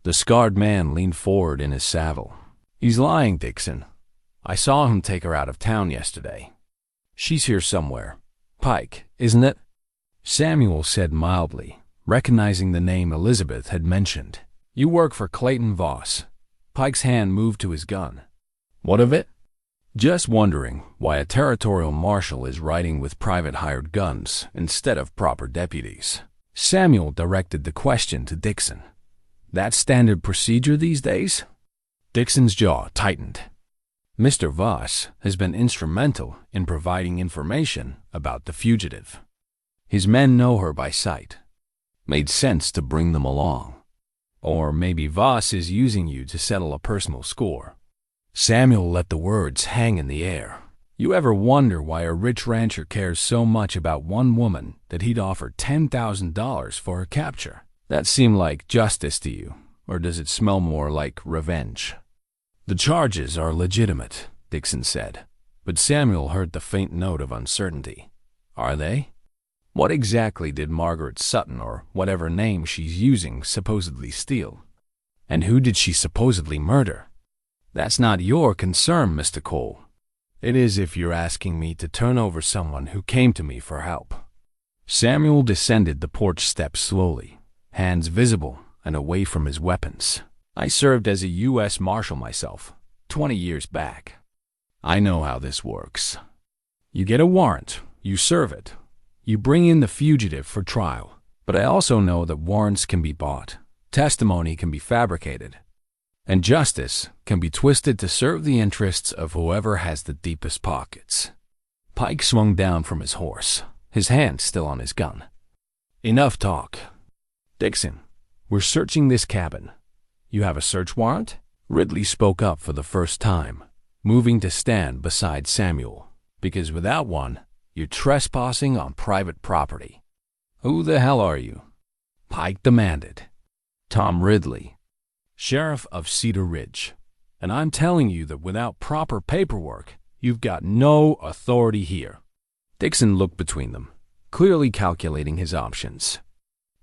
The scarred man leaned forward in his saddle. "He's lying, Dixon. I saw him take her out of town yesterday. She's here somewhere. Pike, isn't it?" Samuel said mildly, recognizing the name Elizabeth had mentioned. "You work for Clayton Voss." Pike's hand moved to his gun. "What of it?" "Just wondering why a territorial marshal is riding with private hired guns instead of proper deputies." Samuel directed the question to Dixon. "That standard procedure these days?" Dixon's jaw tightened. "Mr. Voss has been instrumental in providing information about the fugitive. His men know her by sight. Made sense to bring them along. Or maybe Voss is using you to settle a personal score." Samuel let the words hang in the air. "You ever wonder why a rich rancher cares so much about one woman that he'd offer $10,000 for her capture? That seem like justice to you, or does it smell more like revenge?" "The charges are legitimate," Dixon said, but Samuel heard the faint note of uncertainty. "Are they? What exactly did Margaret Sutton, or whatever name she's using, supposedly steal? And who did she supposedly murder?" "That's not your concern, Mr. Cole." "It is if you're asking me to turn over someone who came to me for help." Samuel descended the porch steps slowly, hands visible and away from his weapons. "I served as a U.S. Marshal myself, 20 years back. I know how this works. You get a warrant, you serve it, you bring in the fugitive for trial. But I also know that warrants can be bought, testimony can be fabricated, and justice can be twisted to serve the interests of whoever has the deepest pockets." Pike swung down from his horse, his hand still on his gun. "Enough talk. Dixon, we're searching this cabin. You have a search warrant?" Ridley spoke up for the first time, moving to stand beside Samuel, because without one, you're trespassing on private property. Who the hell are you? Pike demanded. Tom Ridley, Sheriff of Cedar Ridge, and I'm telling you that without proper paperwork, you've got no authority here. Dixon looked between them, clearly calculating his options.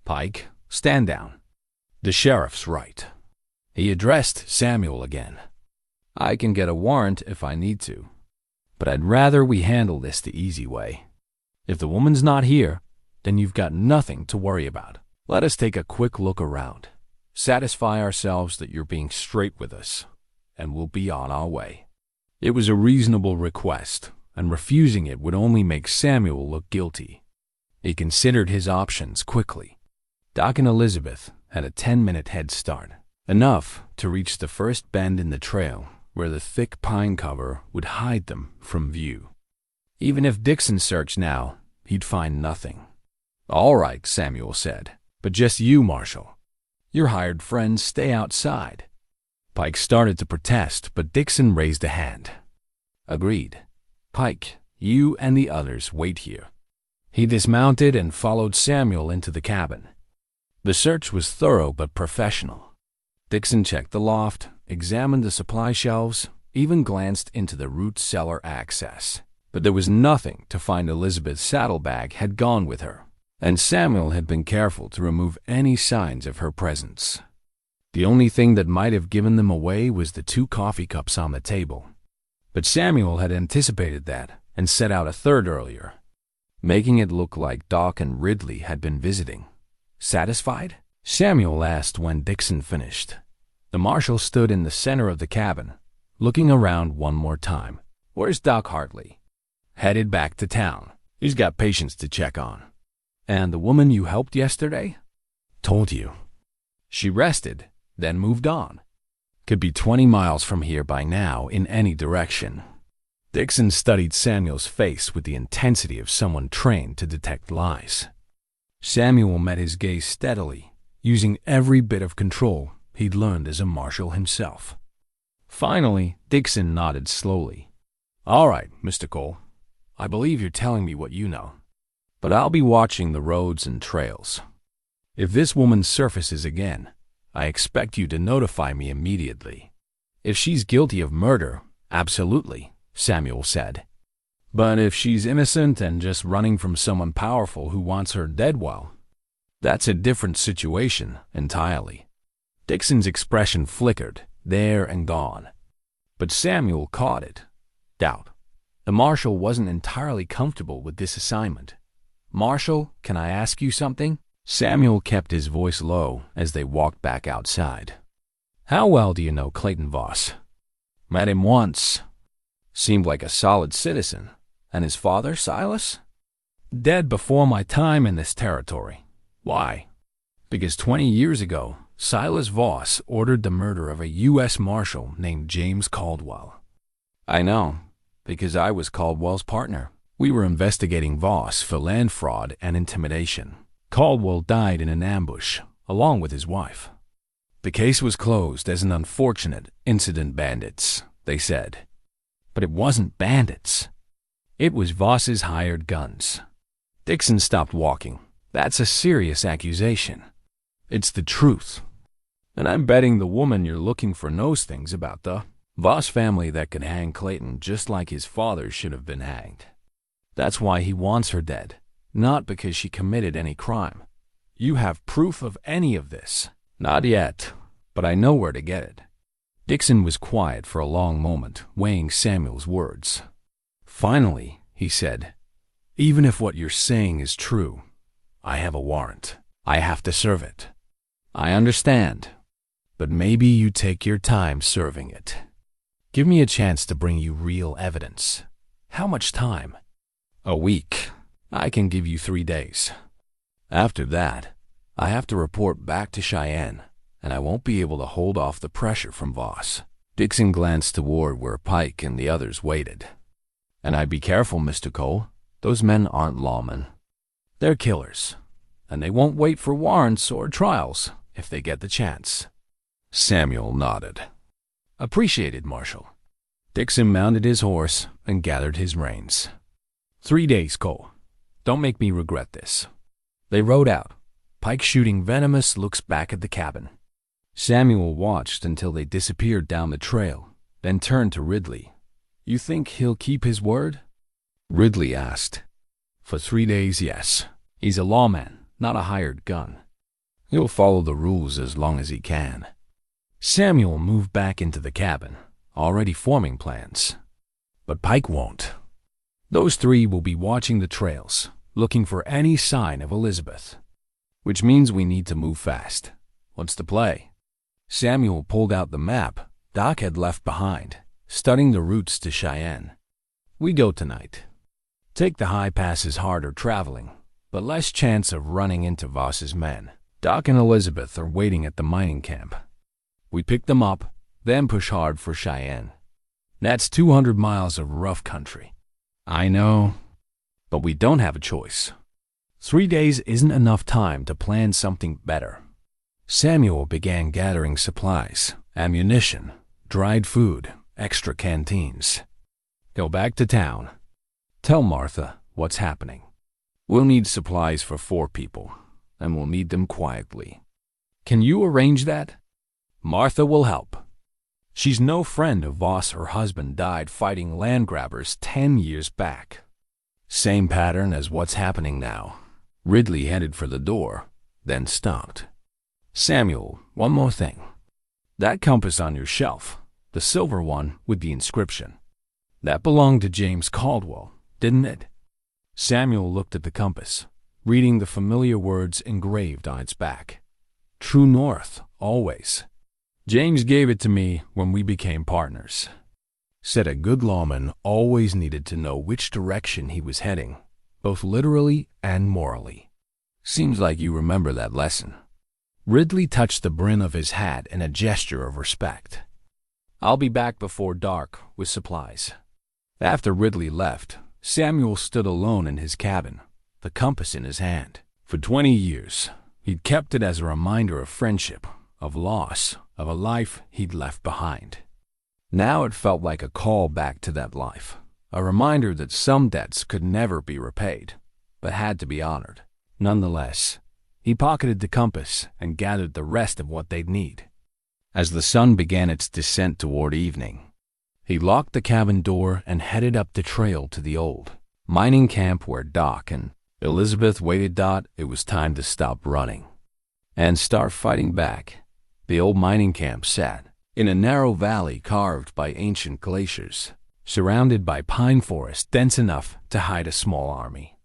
Pike, stand down. The sheriff's right. He addressed Samuel again. I can get a warrant if I need to, but I'd rather we handle this the easy way. If the woman's not here, then you've got nothing to worry about. Let us take a quick look around, satisfy ourselves that you're being straight with us, and we'll be on our way. It was a reasonable request, and refusing it would only make Samuel look guilty. He considered his options quickly. Doc and Elizabeth had a 10-minute head start, enough to reach the first bend in the trail where the thick pine cover would hide them from view. Even if Dixon searched now, he'd find nothing. All right, Samuel said, but just you, Marshal. Your hired friends stay outside. Pike started to protest, but Dixon raised a hand. Agreed. Pike, you and the others wait here. He dismounted and followed Samuel into the cabin. The search was thorough but professional. Dixon checked the loft, examined the supply shelves, even glanced into the root cellar access. But there was nothing to find. Elizabeth's saddlebag had gone with her, and Samuel had been careful to remove any signs of her presence. The only thing that might have given them away was the 2 coffee cups on the table. But Samuel had anticipated that and set out a third earlier, making it look like Doc and Ridley had been visiting. Satisfied? Samuel asked when Dixon finished. The marshal stood in the center of the cabin, looking around one more time. Where's Doc Hartley? Headed back to town. He's got patients to check on. And the woman you helped yesterday? Told you. She rested, then moved on. Could be 20 miles from here by now in any direction. Dixon studied Samuel's face with the intensity of someone trained to detect lies. Samuel met his gaze steadily, using every bit of control he'd learned as a marshal himself. Finally, Dixon nodded slowly. All right, Mr. Cole. I believe you're telling me what you know. But I'll be watching the roads and trails. If this woman surfaces again, I expect you to notify me immediately. If she's guilty of murder, absolutely, Samuel said. But if she's innocent and just running from someone powerful who wants her dead, well, that's a different situation entirely. Dixon's expression flickered, there and gone. But Samuel caught it. Doubt. The marshal wasn't entirely comfortable with this assignment. Marshal, can I ask you something? Samuel kept his voice low as they walked back outside. How well do you know Clayton Voss? Met him once. Seemed like a solid citizen. And his father, Silas? Dead before my time in this territory. Why? Because 20 years ago, Silas Voss ordered the murder of a U.S. Marshal named James Caldwell. I know, because I was Caldwell's partner. We were investigating Voss for land fraud and intimidation. Caldwell died in an ambush, along with his wife. The case was closed as an unfortunate incident. Bandits, they said. But it wasn't bandits. It was Voss's hired guns. Dixon stopped walking. That's a serious accusation. It's the truth. And I'm betting the woman you're looking for knows things about the Voss family that could hang Clayton just like his father should have been hanged. That's why he wants her dead, not because she committed any crime. You have proof of any of this? Not yet, but I know where to get it. Dixon was quiet for a long moment, weighing Samuel's words. Finally, he said, even if what you're saying is true, I have a warrant. I have to serve it. I understand, but maybe you take your time serving it. Give me a chance to bring you real evidence. How much time? A week. I can give you 3 days. After that, I have to report back to Cheyenne, and I won't be able to hold off the pressure from Voss. Dixon glanced toward where Pike and the others waited. And I'd be careful, Mr. Cole. Those men aren't lawmen. They're killers, and they won't wait for warrants or trials if they get the chance. Samuel nodded. Appreciated, Marshal. Dixon mounted his horse and gathered his reins. 3 days, Cole. Don't make me regret this. They rode out, Pike shooting venomous looks back at the cabin. Samuel watched until they disappeared down the trail, then turned to Ridley. You think he'll keep his word? Ridley asked. For 3 days, yes. He's a lawman, not a hired gun. He'll follow the rules as long as he can. Samuel moved back into the cabin, already forming plans. But Pike won't. Those three will be watching the trails, looking for any sign of Elizabeth. Which means we need to move fast. What's the play? Samuel pulled out the map Doc had left behind, studying the routes to Cheyenne. We go tonight. Take the high passes harder traveling, but less chance of running into Voss's men. Doc and Elizabeth are waiting at the mining camp. We pick them up, then push hard for Cheyenne. That's 200 miles of rough country. I know, but we don't have a choice. 3 days isn't enough time to plan something better. Samuel began gathering supplies, ammunition, dried food, extra canteens. Go back to town. Tell Martha what's happening. We'll need supplies for 4 people, and we'll need them quietly. Can you arrange that? Martha will help. She's no friend of Voss. Her husband died fighting land grabbers 10 years back. Same pattern as what's happening now. Ridley headed for the door, then stopped. Samuel, one more thing. That compass on your shelf, the silver one with the inscription. That belonged to James Caldwell, didn't it? Samuel looked at the compass, reading the familiar words engraved on its back. True north, always. James gave it to me when we became partners. Said a good lawman always needed to know which direction he was heading, both literally and morally. Seems like you remember that lesson. Ridley touched the brim of his hat in a gesture of respect. I'll be back before dark with supplies. After Ridley left, Samuel stood alone in his cabin, the compass in his hand. For 20 years, he'd kept it as a reminder of friendship, of loss, of a life he'd left behind. Now it felt like a call back to that life, a reminder that some debts could never be repaid, but had to be honored. Nonetheless, he pocketed the compass and gathered the rest of what they'd need. As the sun began its descent toward evening, he locked the cabin door and headed up the trail to the old mining camp where Doc and Elizabeth waited. It was time to stop running and start fighting back. The old mining camp sat in a narrow valley carved by ancient glaciers, surrounded by pine forest dense enough to hide a small army.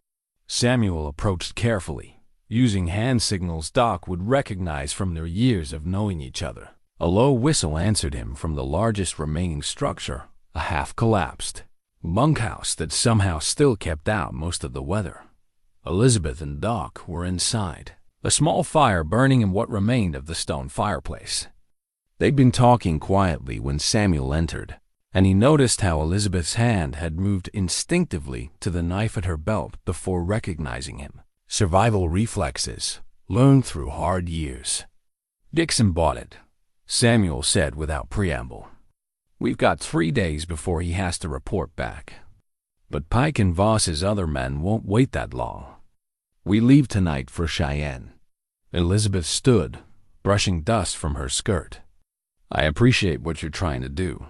Samuel approached carefully, using hand signals Doc would recognize from their years of knowing each other. A low whistle answered him from the largest remaining structure, a half-collapsed bunkhouse that somehow still kept out most of the weather. Elizabeth and Doc were inside, a small fire burning in what remained of the stone fireplace. They'd been talking quietly when Samuel entered, and he noticed how Elizabeth's hand had moved instinctively to the knife at her belt before recognizing him. Survival reflexes, learned through hard years. Dixon bought it, Samuel said without preamble. We've got 3 days before he has to report back. But Pike and Voss's other men won't wait that long. We leave tonight for Cheyenne. Elizabeth stood, brushing dust from her skirt. I appreciate what you're trying to do,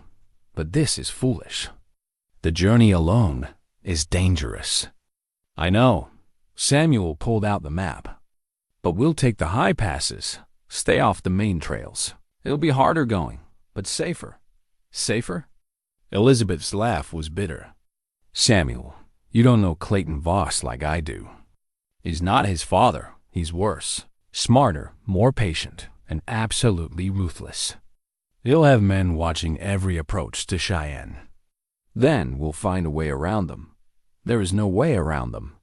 but this is foolish. The journey alone is dangerous. I know. Samuel pulled out the map. But we'll take the high passes, stay off the main trails. It'll be harder going, but safer. Safer? Elizabeth's laugh was bitter. Samuel, you don't know Clayton Voss like I do. He's not his father. He's worse. Smarter, more patient, and absolutely ruthless. He'll have men watching every approach to Cheyenne. Then we'll find a way around them. There is no way around them.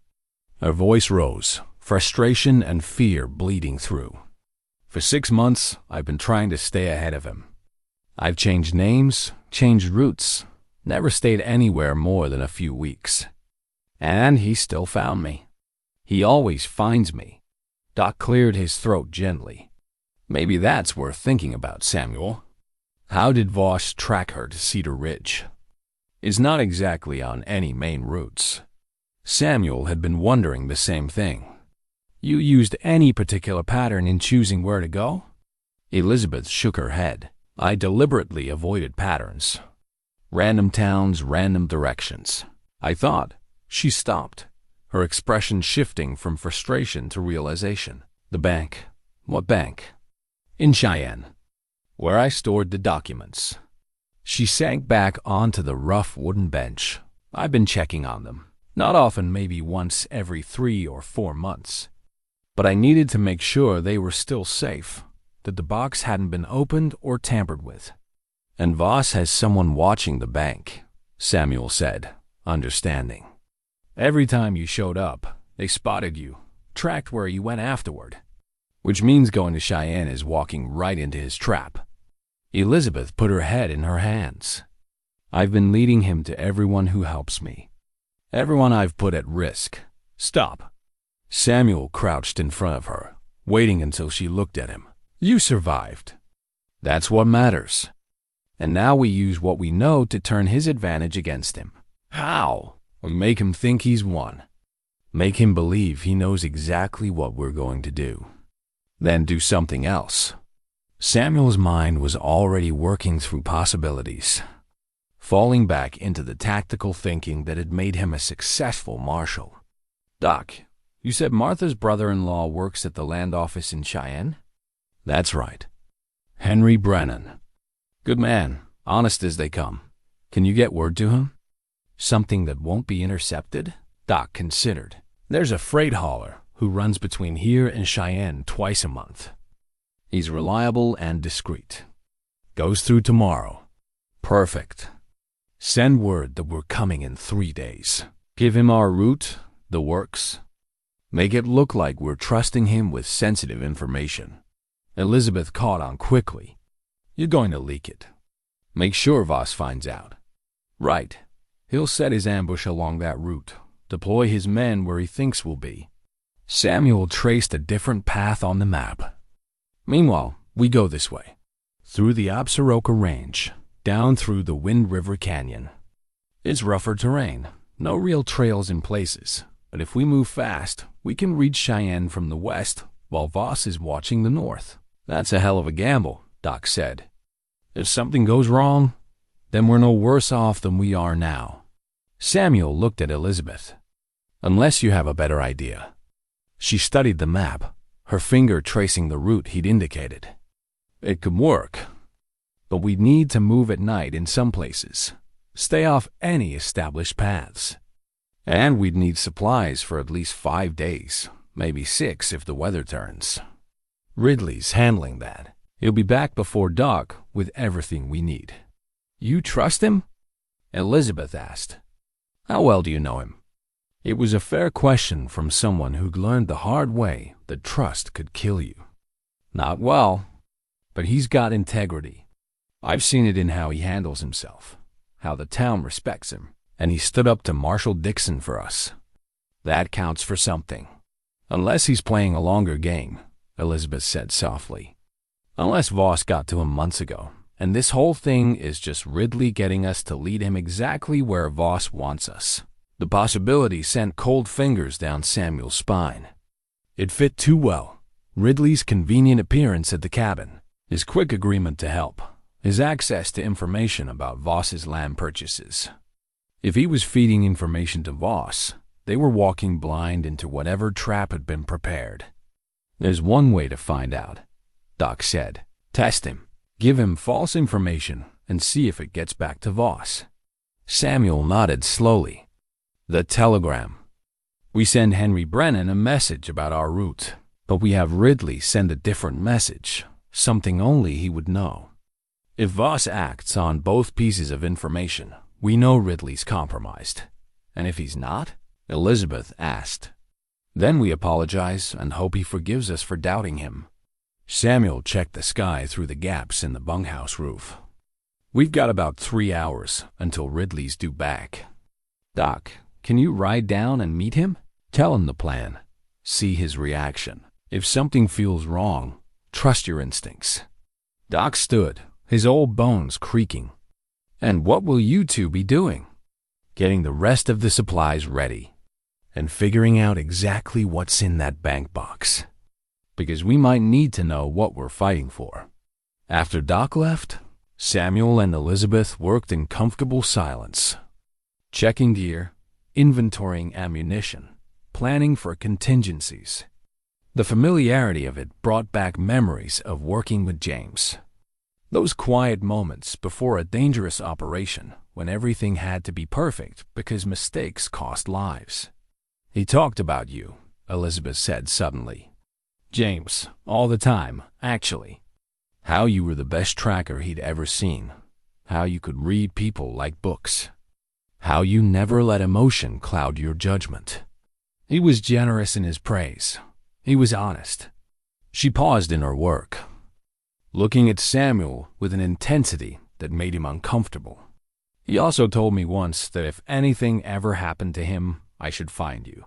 Her voice rose, frustration and fear bleeding through. For 6 months, I've been trying to stay ahead of him. I've changed names, changed routes, never stayed anywhere more than a few weeks. And he still found me. He always finds me. Doc cleared his throat gently. Maybe that's worth thinking about, Samuel. How did Voss track her to Cedar Ridge? It's not exactly on any main routes. Samuel had been wondering the same thing. You used any particular pattern in choosing where to go? Elizabeth shook her head. I deliberately avoided patterns. Random towns, random directions. I thought. She stopped, her expression shifting from frustration to realization. The bank. What bank? In Cheyenne, where I stored the documents. She sank back onto the rough wooden bench. I've been checking on them. Not often, maybe once every 3 or 4 months. But I needed to make sure they were still safe, that the box hadn't been opened or tampered with. And Voss has someone watching the bank, Samuel said, understanding. Every time you showed up, they spotted you, tracked where you went afterward. Which means going to Cheyenne is walking right into his trap. Elizabeth put her head in her hands. I've been leading him to everyone who helps me. Everyone I've put at risk. Stop. Samuel crouched in front of her, waiting until she looked at him. You survived. That's what matters. And now we use what we know to turn his advantage against him. How? We make him think he's won. Make him believe he knows exactly what we're going to do. Then do something else. Samuel's mind was already working through possibilities, falling back into the tactical thinking that had made him a successful marshal. Doc, you said Martha's brother-in-law works at the land office in Cheyenne? That's right. Henry Brennan. Good man, honest as they come. Can you get word to him? Something that won't be intercepted? Doc considered. There's a freight hauler who runs between here and Cheyenne twice a month. He's reliable and discreet. Goes through tomorrow. Perfect. Send word that we're coming in 3 days. Give him our route, the works. Make it look like we're trusting him with sensitive information. Elizabeth caught on quickly. You're going to leak it. Make sure Voss finds out. Right. He'll set his ambush along that route, deploy his men where he thinks we'll be. Samuel traced a different path on the map. Meanwhile, we go this way. Through the Absaroka Range, down through the Wind River Canyon. It's rougher terrain, no real trails in places, but if we move fast, we can reach Cheyenne from the west while Voss is watching the north. That's a hell of a gamble, Doc said. If something goes wrong, then we're no worse off than we are now. Samuel looked at Elizabeth. Unless you have a better idea. She studied the map, her finger tracing the route he'd indicated. It could work, but we'd need to move at night in some places, stay off any established paths. And we'd need supplies for at least 5 days, maybe 6 if the weather turns. Ridley's handling that. He'll be back before dark with everything we need. You trust him? Elizabeth asked. How well do you know him? It was a fair question from someone who'd learned the hard way that trust could kill you. Not well, but he's got integrity. I've seen it in how he handles himself, how the town respects him, and he stood up to Marshal Dixon for us. That counts for something. Unless he's playing a longer game, Elizabeth said softly. Unless Voss got to him months ago, and this whole thing is just Ridley getting us to lead him exactly where Voss wants us. The possibility sent cold fingers down Samuel's spine. It fit too well. Ridley's convenient appearance at the cabin, his quick agreement to help, his access to information about Voss's land purchases. If he was feeding information to Voss, they were walking blind into whatever trap had been prepared. There's one way to find out, Doc said. Test him. Give him false information and see if it gets back to Voss. Samuel nodded slowly. The telegram. We send Henry Brennan a message about our route, but we have Ridley send a different message, something only he would know. If Voss acts on both pieces of information, we know Ridley's compromised. And if he's not? Elizabeth asked. Then we apologize and hope he forgives us for doubting him. Samuel checked the sky through the gaps in the bunkhouse roof. We've got about 3 hours until Ridley's due back. Doc, can you ride down and meet him? Tell him the plan. See his reaction. If something feels wrong, trust your instincts. Doc stood, his old bones creaking. "And what will you two be doing?" "Getting the rest of the supplies ready and figuring out exactly what's in that bank box, because we might need to know what we're fighting for." After Doc left, Samuel and Elizabeth worked in comfortable silence, checking gear, inventorying ammunition, planning for contingencies. The familiarity of it brought back memories of working with James. Those quiet moments before a dangerous operation when everything had to be perfect because mistakes cost lives. "He talked about you," Elizabeth said suddenly. "James, all the time, actually. How you were the best tracker he'd ever seen. How you could read people like books. How you never let emotion cloud your judgment." He was generous in his praise. He was honest. She paused in her work, looking at Samuel with an intensity that made him uncomfortable. "He also told me once that if anything ever happened to him, I should find you.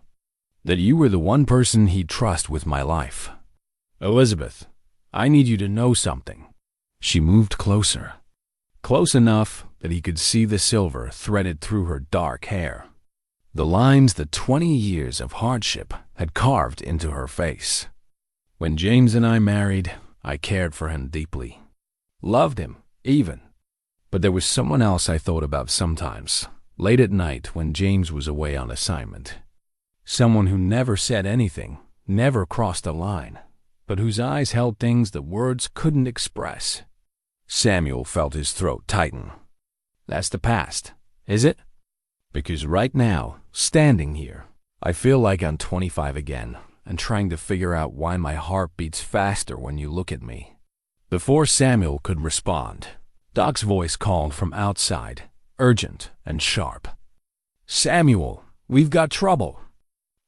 That you were the one person he'd trust with my life. Elizabeth, I need you to know something." She moved closer, close enough that he could see the silver threaded through her dark hair, the lines that 20 years of hardship had carved into her face. "When James and I married, I cared for him deeply. Loved him, even. But there was someone else I thought about sometimes, late at night when James was away on assignment. Someone who never said anything, never crossed a line, but whose eyes held things that words couldn't express." Samuel felt his throat tighten. "That's the past, is it? Because right now, standing here, I feel like I'm 25 again and trying to figure out why my heart beats faster when you look at me." Before Samuel could respond, Doc's voice called from outside, urgent and sharp. "Samuel, we've got trouble."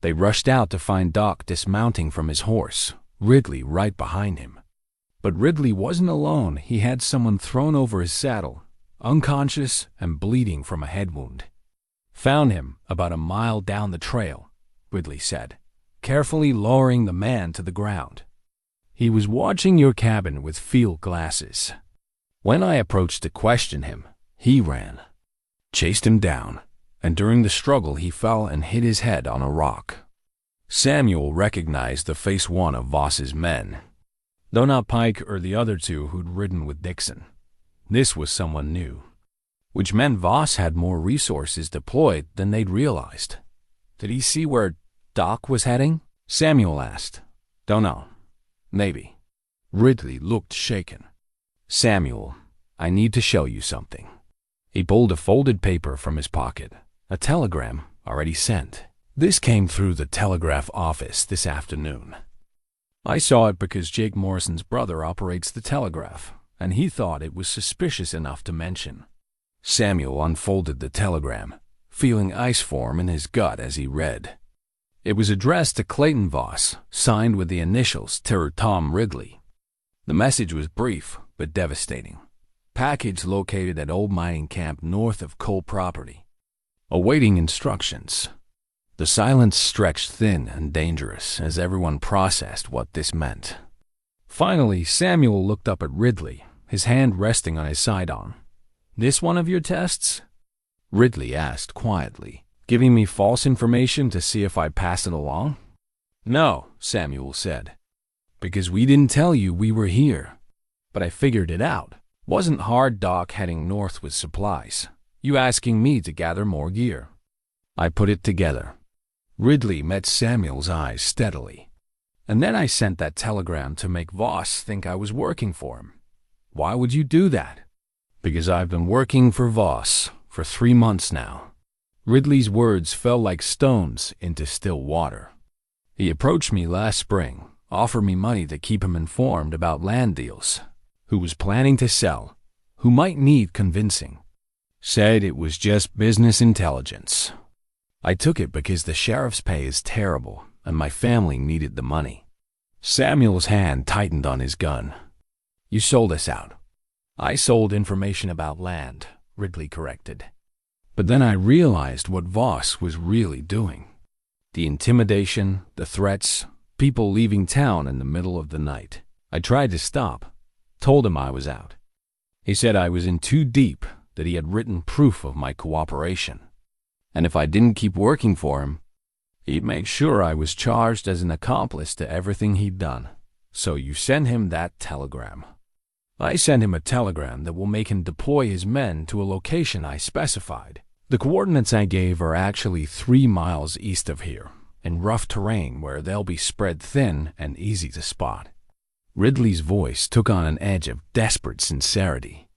They rushed out to find Doc dismounting from his horse, Ridley right behind him. But Ridley wasn't alone. He had someone thrown over his saddle, unconscious and bleeding from a head wound. "Found him about a mile down the trail," Ridley said, carefully lowering the man to the ground. "He was watching your cabin with field glasses. When I approached to question him, he ran. Chased him down, and during the struggle he fell and hit his head on a rock." Samuel recognized the face one of Voss's men, though not Pike or the other two who'd ridden with Dixon. This was someone new, which meant Voss had more resources deployed than they'd realized. "Did he see where Doc was heading?" Samuel asked. "Don't know. Maybe." Ridley looked shaken. "Samuel, I need to show you something." He pulled a folded paper from his pocket, a telegram already sent. "This came through the telegraph office this afternoon. I saw it because Jake Morrison's brother operates the telegraph, and he thought it was suspicious enough to mention." Samuel unfolded the telegram, feeling ice form in his gut as he read. It was addressed to Clayton Voss, signed with the initials to Tom Ridley. The message was brief but devastating. "Package located at old mining camp north of coal property. Awaiting instructions." The silence stretched thin and dangerous as everyone processed what this meant. Finally, Samuel looked up at Ridley, his hand resting on his sidearm. "This one of your tests?" Ridley asked quietly, "Giving me false information to see if I pass it along?" "No," Samuel said, "because we didn't tell you we were here. But I figured it out. Wasn't hard Doc heading north with supplies. You asking me to gather more gear. I put it together." Ridley met Samuel's eyes steadily. "And then I sent that telegram to make Voss think I was working for him." "Why would you do that?" "Because I've been working for Voss for 3 months now." Ridley's words fell like stones into still water. "He approached me last spring, offered me money to keep him informed about land deals, who was planning to sell, who might need convincing. Said it was just business intelligence. I took it because the sheriff's pay is terrible and my family needed the money." Samuel's hand tightened on his gun. "You sold us out." "I sold information about land," Ridley corrected. "But then I realized what Voss was really doing. The intimidation, the threats, people leaving town in the middle of the night. I tried to stop, told him I was out. He said I was in too deep, that he had written proof of my cooperation. And if I didn't keep working for him, he'd make sure I was charged as an accomplice to everything he'd done. So you send him that telegram. I sent him a telegram that will make him deploy his men to a location I specified. The coordinates I gave are actually 3 miles east of here, in rough terrain where they'll be spread thin and easy to spot. Ridley's voice took on an edge of desperate sincerity.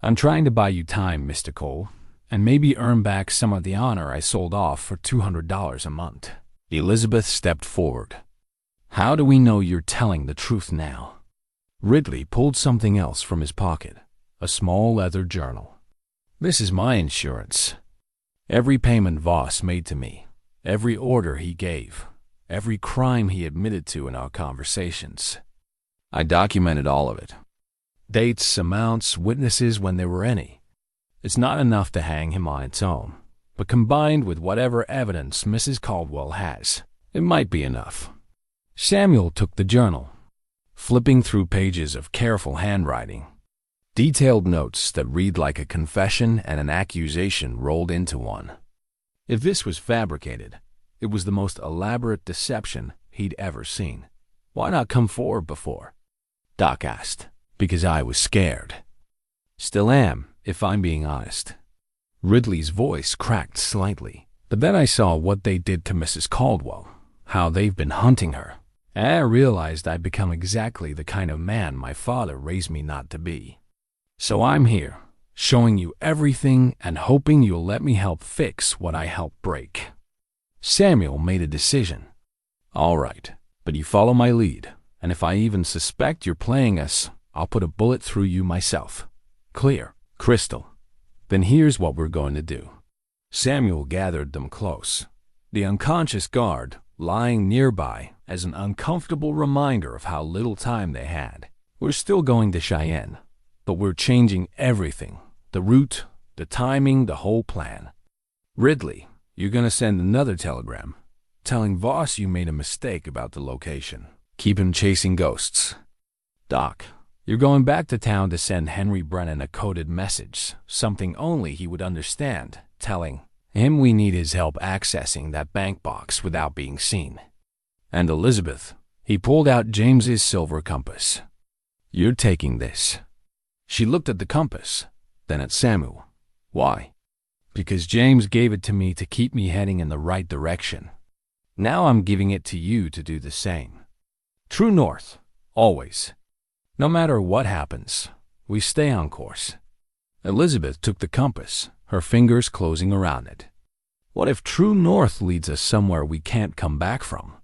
I'm trying to buy you time, Mr. Cole, and maybe earn back some of the honor I sold off for $200 a month. Elizabeth stepped forward. How do we know you're telling the truth now? Ridley pulled something else from his pocket, a small leather journal. This is my insurance. Every payment Voss made to me, every order he gave, every crime he admitted to in our conversations. I documented all of it. Dates, amounts, witnesses when there were any. It's not enough to hang him on its own, but combined with whatever evidence Mrs. Caldwell has, it might be enough. Samuel took the journal, flipping through pages of careful handwriting, detailed notes that read like a confession and an accusation rolled into one. If this was fabricated, it was the most elaborate deception he'd ever seen. Why not come forward before? Doc asked. Because I was scared. Still am, if I'm being honest. Ridley's voice cracked slightly, but then I saw what they did to Mrs. Caldwell, how they've been hunting her, and I realized I'd become exactly the kind of man my father raised me not to be. So I'm here, showing you everything and hoping you'll let me help fix what I helped break. Samuel made a decision. All right, but you follow my lead, and if I even suspect you're playing us, I'll put a bullet through you myself. Clear, crystal. Then here's what we're going to do. Samuel gathered them close, the unconscious guard lying nearby as an uncomfortable reminder of how little time they had. We're still going to Cheyenne, but we're changing everything. The route, the timing, the whole plan. Ridley, you're going to send another telegram, telling Voss you made a mistake about the location. Keep him chasing ghosts. Doc, you're going back to town to send Henry Brennan a coded message, something only he would understand, telling him we need his help accessing that bank box without being seen. And Elizabeth, he pulled out James's silver compass. You're taking this. She looked at the compass, then at Samuel. Why? Because James gave it to me to keep me heading in the right direction. Now I'm giving it to you to do the same. True north, always. No matter what happens, we stay on course. Elizabeth took the compass, her fingers closing around it. What if true north leads us somewhere we can't come back from?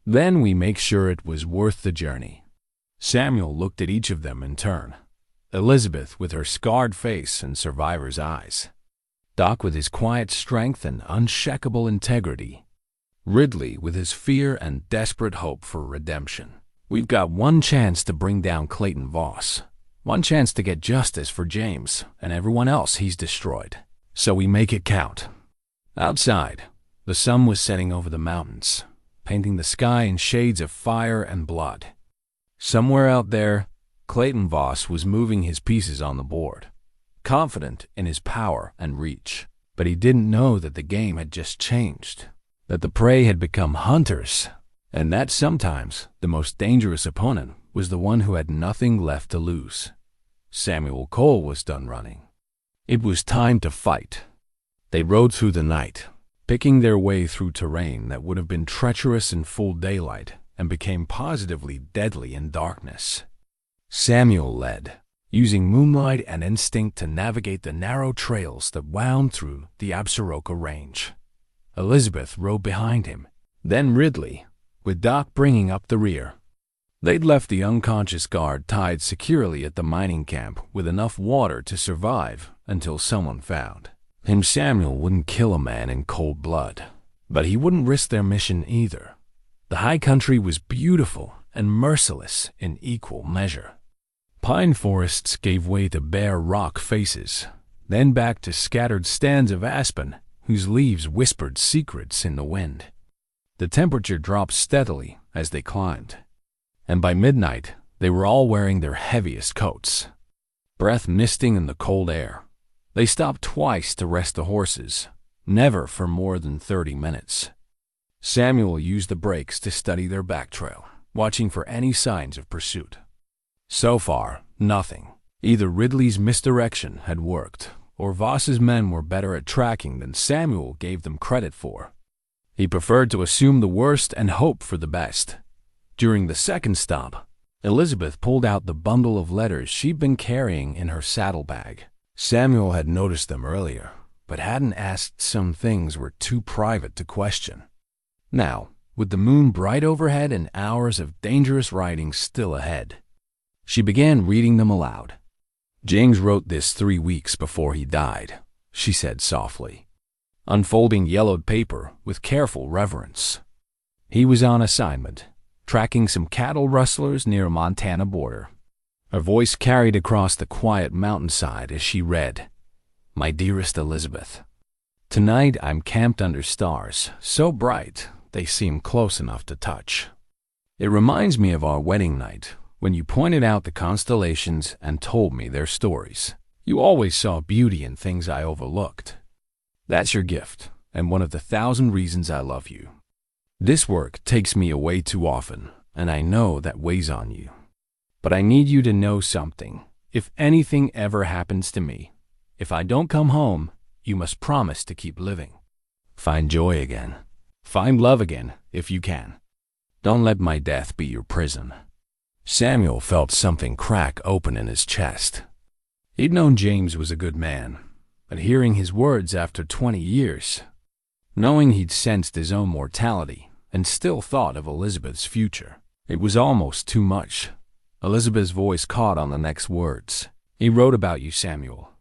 Then we make sure it was worth the journey. Samuel looked at each of them in turn. Elizabeth with her scarred face and survivor's eyes. Doc with his quiet strength and unshakable integrity. Ridley with his fear and desperate hope for redemption. We've got one chance to bring down Clayton Voss. One chance to get justice for James and everyone else he's destroyed. So we make it count. Outside, the sun was setting over the mountains, painting the sky in shades of fire and blood. Somewhere out there, Clayton Voss was moving his pieces on the board, confident in his power and reach. But he didn't know that the game had just changed, that the prey had become hunters, and that sometimes the most dangerous opponent was the one who had nothing left to lose. Samuel Cole was done running. It was time to fight. They rode through the night, picking their way through terrain that would have been treacherous in full daylight and became positively deadly in darkness. Samuel led, using moonlight and instinct to navigate the narrow trails that wound through the Absaroka Range. Elizabeth rode behind him, then Ridley, with Doc bringing up the rear. They'd left the unconscious guard tied securely at the mining camp with enough water to survive until someone found him. Samuel wouldn't kill a man in cold blood, but he wouldn't risk their mission either. The high country was beautiful and merciless in equal measure. Pine forests gave way to bare rock faces, then back to scattered stands of aspen whose leaves whispered secrets in the wind. The temperature dropped steadily as they climbed, and by midnight they were all wearing their heaviest coats. breath misting in the cold air. They stopped twice to rest the horses, never for more than 30 minutes. Samuel used the breaks to study their back trail, watching for any signs of pursuit. So far, nothing. Either Ridley's misdirection had worked, or Voss's men were better at tracking than Samuel gave them credit for. He preferred to assume the worst and hope for the best. During the second stop, Elizabeth pulled out the bundle of letters she'd been carrying in her saddlebag. Samuel had noticed them earlier, but hadn't asked some things were too private to question. Now, with the moon bright overhead and hours of dangerous riding still ahead, she began reading them aloud. "James wrote this 3 weeks before he died," she said softly, unfolding yellowed paper with careful reverence. "He was on assignment, tracking some cattle rustlers near a Montana border." Her voice carried across the quiet mountainside as she read, "My dearest Elizabeth, tonight I'm camped under stars, so bright they seem close enough to touch. It reminds me of our wedding night, when you pointed out the constellations and told me their stories. You always saw beauty in things I overlooked. That's your gift, and one of the 1,000 reasons I love you. This work takes me away too often, and I know that weighs on you. But I need you to know something. If anything ever happens to me, if I don't come home, you must promise to keep living. Find joy again. Find love again, if you can. Don't let my death be your prison." Samuel felt something crack open in his chest. He'd known James was a good man, but hearing his words after 20 years, knowing he'd sensed his own mortality and still thought of Elizabeth's future, it was almost too much. Elizabeth's voice caught on the next words. "He wrote about you, Samuel.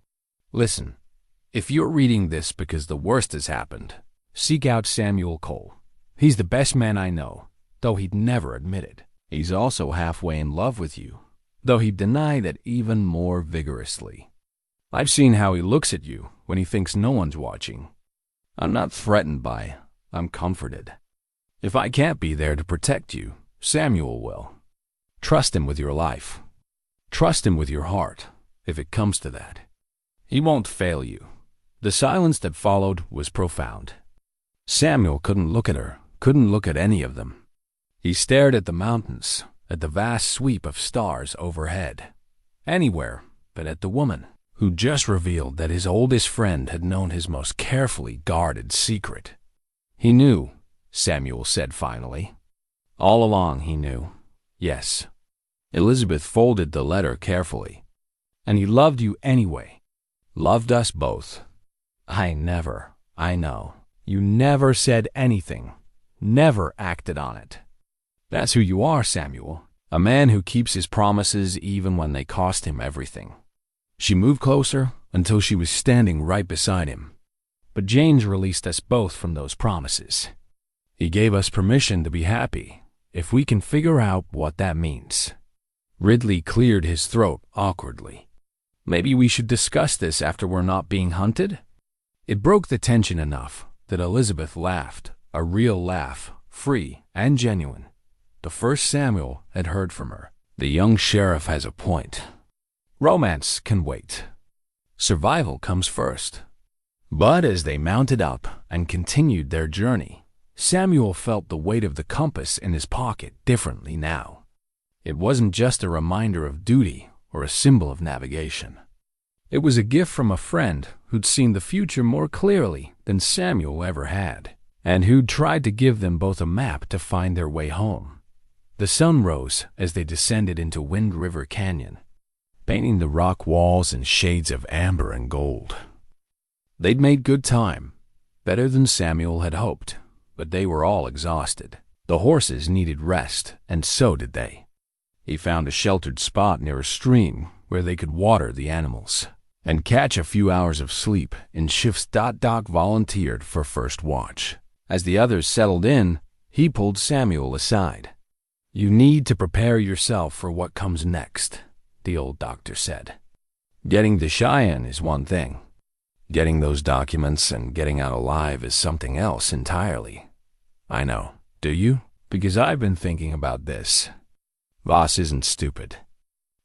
Listen, if you're reading this because the worst has happened, seek out Samuel Cole. He's the best man I know, though he'd never admit it. He's also halfway in love with you, though he'd deny that even more vigorously. I've seen how he looks at you when he thinks no one's watching. I'm not threatened by, I'm comforted. If I can't be there to protect you, Samuel will. Trust him with your life. Trust him with your heart, if it comes to that. He won't fail you." The silence that followed was profound. Samuel couldn't look at her, couldn't look at any of them. He stared at the mountains, at the vast sweep of stars overhead, anywhere but at the woman who just revealed that his oldest friend had known his most carefully guarded secret. "He knew," Samuel said finally. "All along he knew. Yes." Elizabeth folded the letter carefully. "And he loved you anyway. Loved us both. I know. You never said anything, never acted on it. That's who you are, Samuel. A man who keeps his promises even when they cost him everything." She moved closer until she was standing right beside him. "But James released us both from those promises. He gave us permission to be happy, if we can figure out what that means." Ridley cleared his throat awkwardly. "Maybe we should discuss this after we're not being hunted?" It broke the tension enough that Elizabeth laughed, a real laugh, free and genuine. The first Samuel had heard from her. The young sheriff has a point. Romance can wait. Survival comes first. But as they mounted up and continued their journey, Samuel felt the weight of the compass in his pocket differently now. It wasn't just a reminder of duty or a symbol of navigation. It was a gift from a friend who'd seen the future more clearly than Samuel ever had, and who'd tried to give them both a map to find their way home. The sun rose as they descended into Wind River Canyon, painting the rock walls in shades of amber and gold. They'd made good time, better than Samuel had hoped, but they were all exhausted. The horses needed rest, and so did they. He found a sheltered spot near a stream where they could water the animals and catch a few hours of sleep in shifts. Doc volunteered for first watch. As the others settled in, he pulled Samuel aside. "You need to prepare yourself for what comes next," the old doctor said. "Getting to Cheyenne is one thing. Getting those documents and getting out alive is something else entirely. I know. Do you? Because I've been thinking about this. Voss isn't stupid.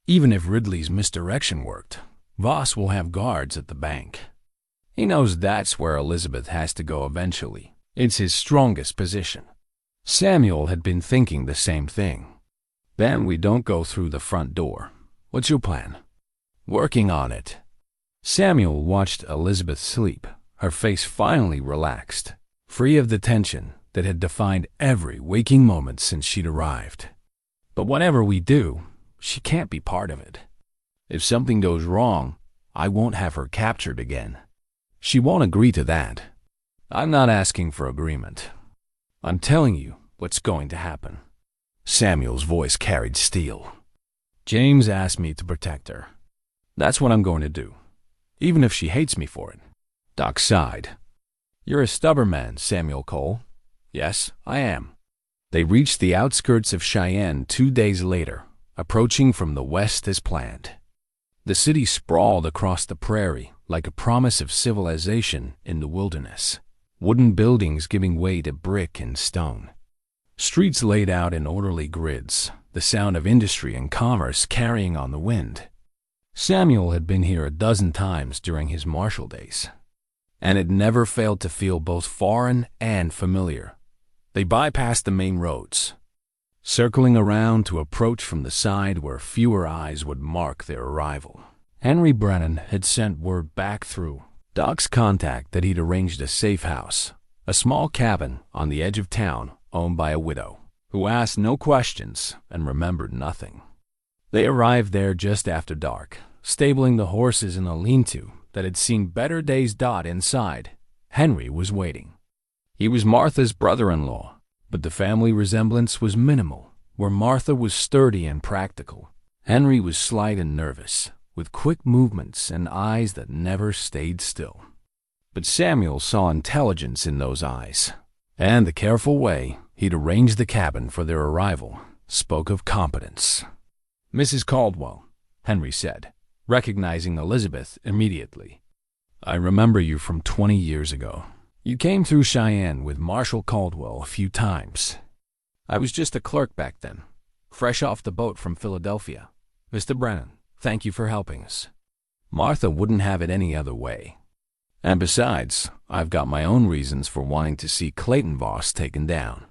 Even if Ridley's misdirection worked, Voss will have guards at the bank. He knows that's where Elizabeth has to go eventually. It's his strongest position. Samuel had been thinking the same thing. Then we don't go through the front door. What's your plan? Working on it. Samuel watched Elizabeth sleep, her face finally relaxed, free of the tension that had defined every waking moment since she'd arrived. But whatever we do, she can't be part of it. If something goes wrong, I won't have her captured again. She won't agree to that. I'm not asking for agreement. I'm telling you what's going to happen. Samuel's voice carried steel. James asked me to protect her. That's what I'm going to do, even if she hates me for it. Doc sighed. You're a stubborn man, Samuel Cole. Yes, I am. They reached the outskirts of Cheyenne 2 days later, approaching from the west as planned. The city sprawled across the prairie like a promise of civilization in the wilderness, wooden buildings giving way to brick and stone. Streets laid out in orderly grids, the sound of industry and commerce carrying on the wind. Samuel had been here a dozen times during his marshal days, and it never failed to feel both foreign and familiar. They bypassed the main roads, circling around to approach from the side where fewer eyes would mark their arrival. Henry Brennan had sent word back through Doc's contact that he'd arranged a safe house, a small cabin on the edge of town owned by a widow, who asked no questions and remembered nothing. They arrived there just after dark, stabling the horses in a lean-to that had seen better days. Inside, Henry was waiting. He was Martha's brother-in-law, but the family resemblance was minimal. Where Martha was sturdy and practical, Henry was slight and nervous, with quick movements and eyes that never stayed still. But Samuel saw intelligence in those eyes, and the careful way he'd arranged the cabin for their arrival spoke of competence. Mrs. Caldwell, Henry said, recognizing Elizabeth immediately. I remember you from 20 years ago. You came through Cheyenne with Marshal Caldwell a few times. I was just a clerk back then, fresh off the boat from Philadelphia. Mr. Brennan, thank you for helping us. Martha wouldn't have it any other way. And besides, I've got my own reasons for wanting to see Clayton Voss taken down.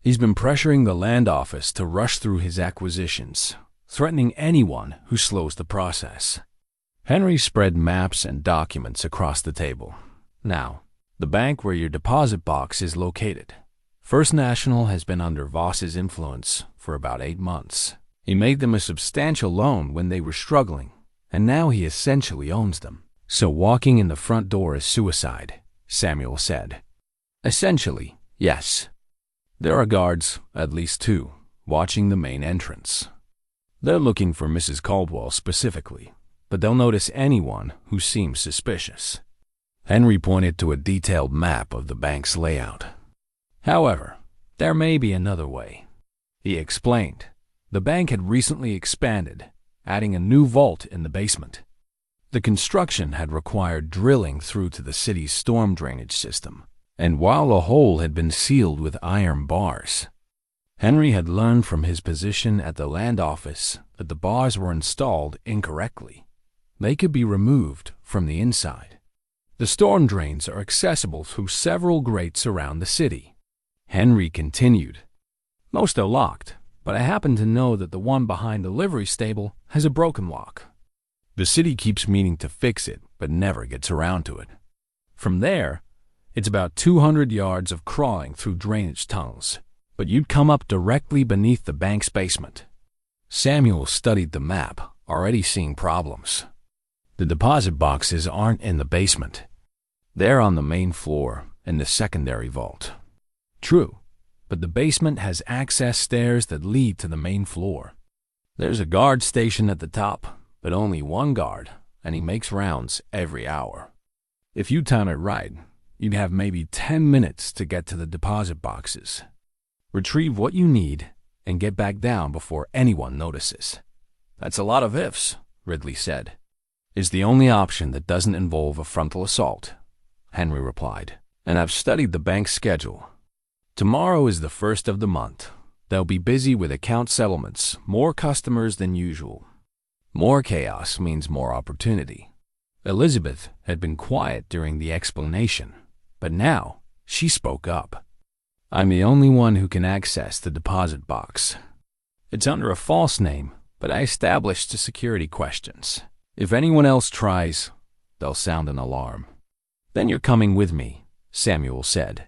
He's been pressuring the land office to rush through his acquisitions, threatening anyone who slows the process. Henry spread maps and documents across the table. Now, the bank where your deposit box is located. First National has been under Voss's influence for about 8 months. He made them a substantial loan when they were struggling, and now he essentially owns them. So walking in the front door is suicide, Samuel said. Essentially, yes. There are guards, at least 2, watching the main entrance. They're looking for Mrs. Caldwell specifically, but they'll notice anyone who seems suspicious. Henry pointed to a detailed map of the bank's layout. However, there may be another way. He explained. The bank had recently expanded, adding a new vault in the basement. The construction had required drilling through to the city's storm drainage system, and while the hole had been sealed with iron bars, Henry had learned from his position at the land office that the bars were installed incorrectly. They could be removed from the inside. The storm drains are accessible through several grates around the city. Henry continued. Most are locked, but I happen to know that the one behind the livery stable has a broken lock. The city keeps meaning to fix it, but never gets around to it. From there, it's about 200 yards of crawling through drainage tunnels, but you'd come up directly beneath the bank's basement. Samuel studied the map, already seeing problems. The deposit boxes aren't in the basement. They're on the main floor in the secondary vault. True, but the basement has access stairs that lead to the main floor. There's a guard station at the top, but only one guard, and he makes rounds every hour. If you time it right, you'd have maybe 10 minutes to get to the deposit boxes. Retrieve what you need and get back down before anyone notices. That's a lot of ifs, Ridley said. It's the only option that doesn't involve a frontal assault, Henry replied, and I've studied the bank's schedule. Tomorrow is the 1st of the month. They'll be busy with account settlements, more customers than usual. More chaos means more opportunity. Elizabeth had been quiet during the explanation, but now she spoke up. I'm the only one who can access the deposit box. It's under a false name, but I established the security questions. If anyone else tries, they'll sound an alarm. Then you're coming with me, Samuel said.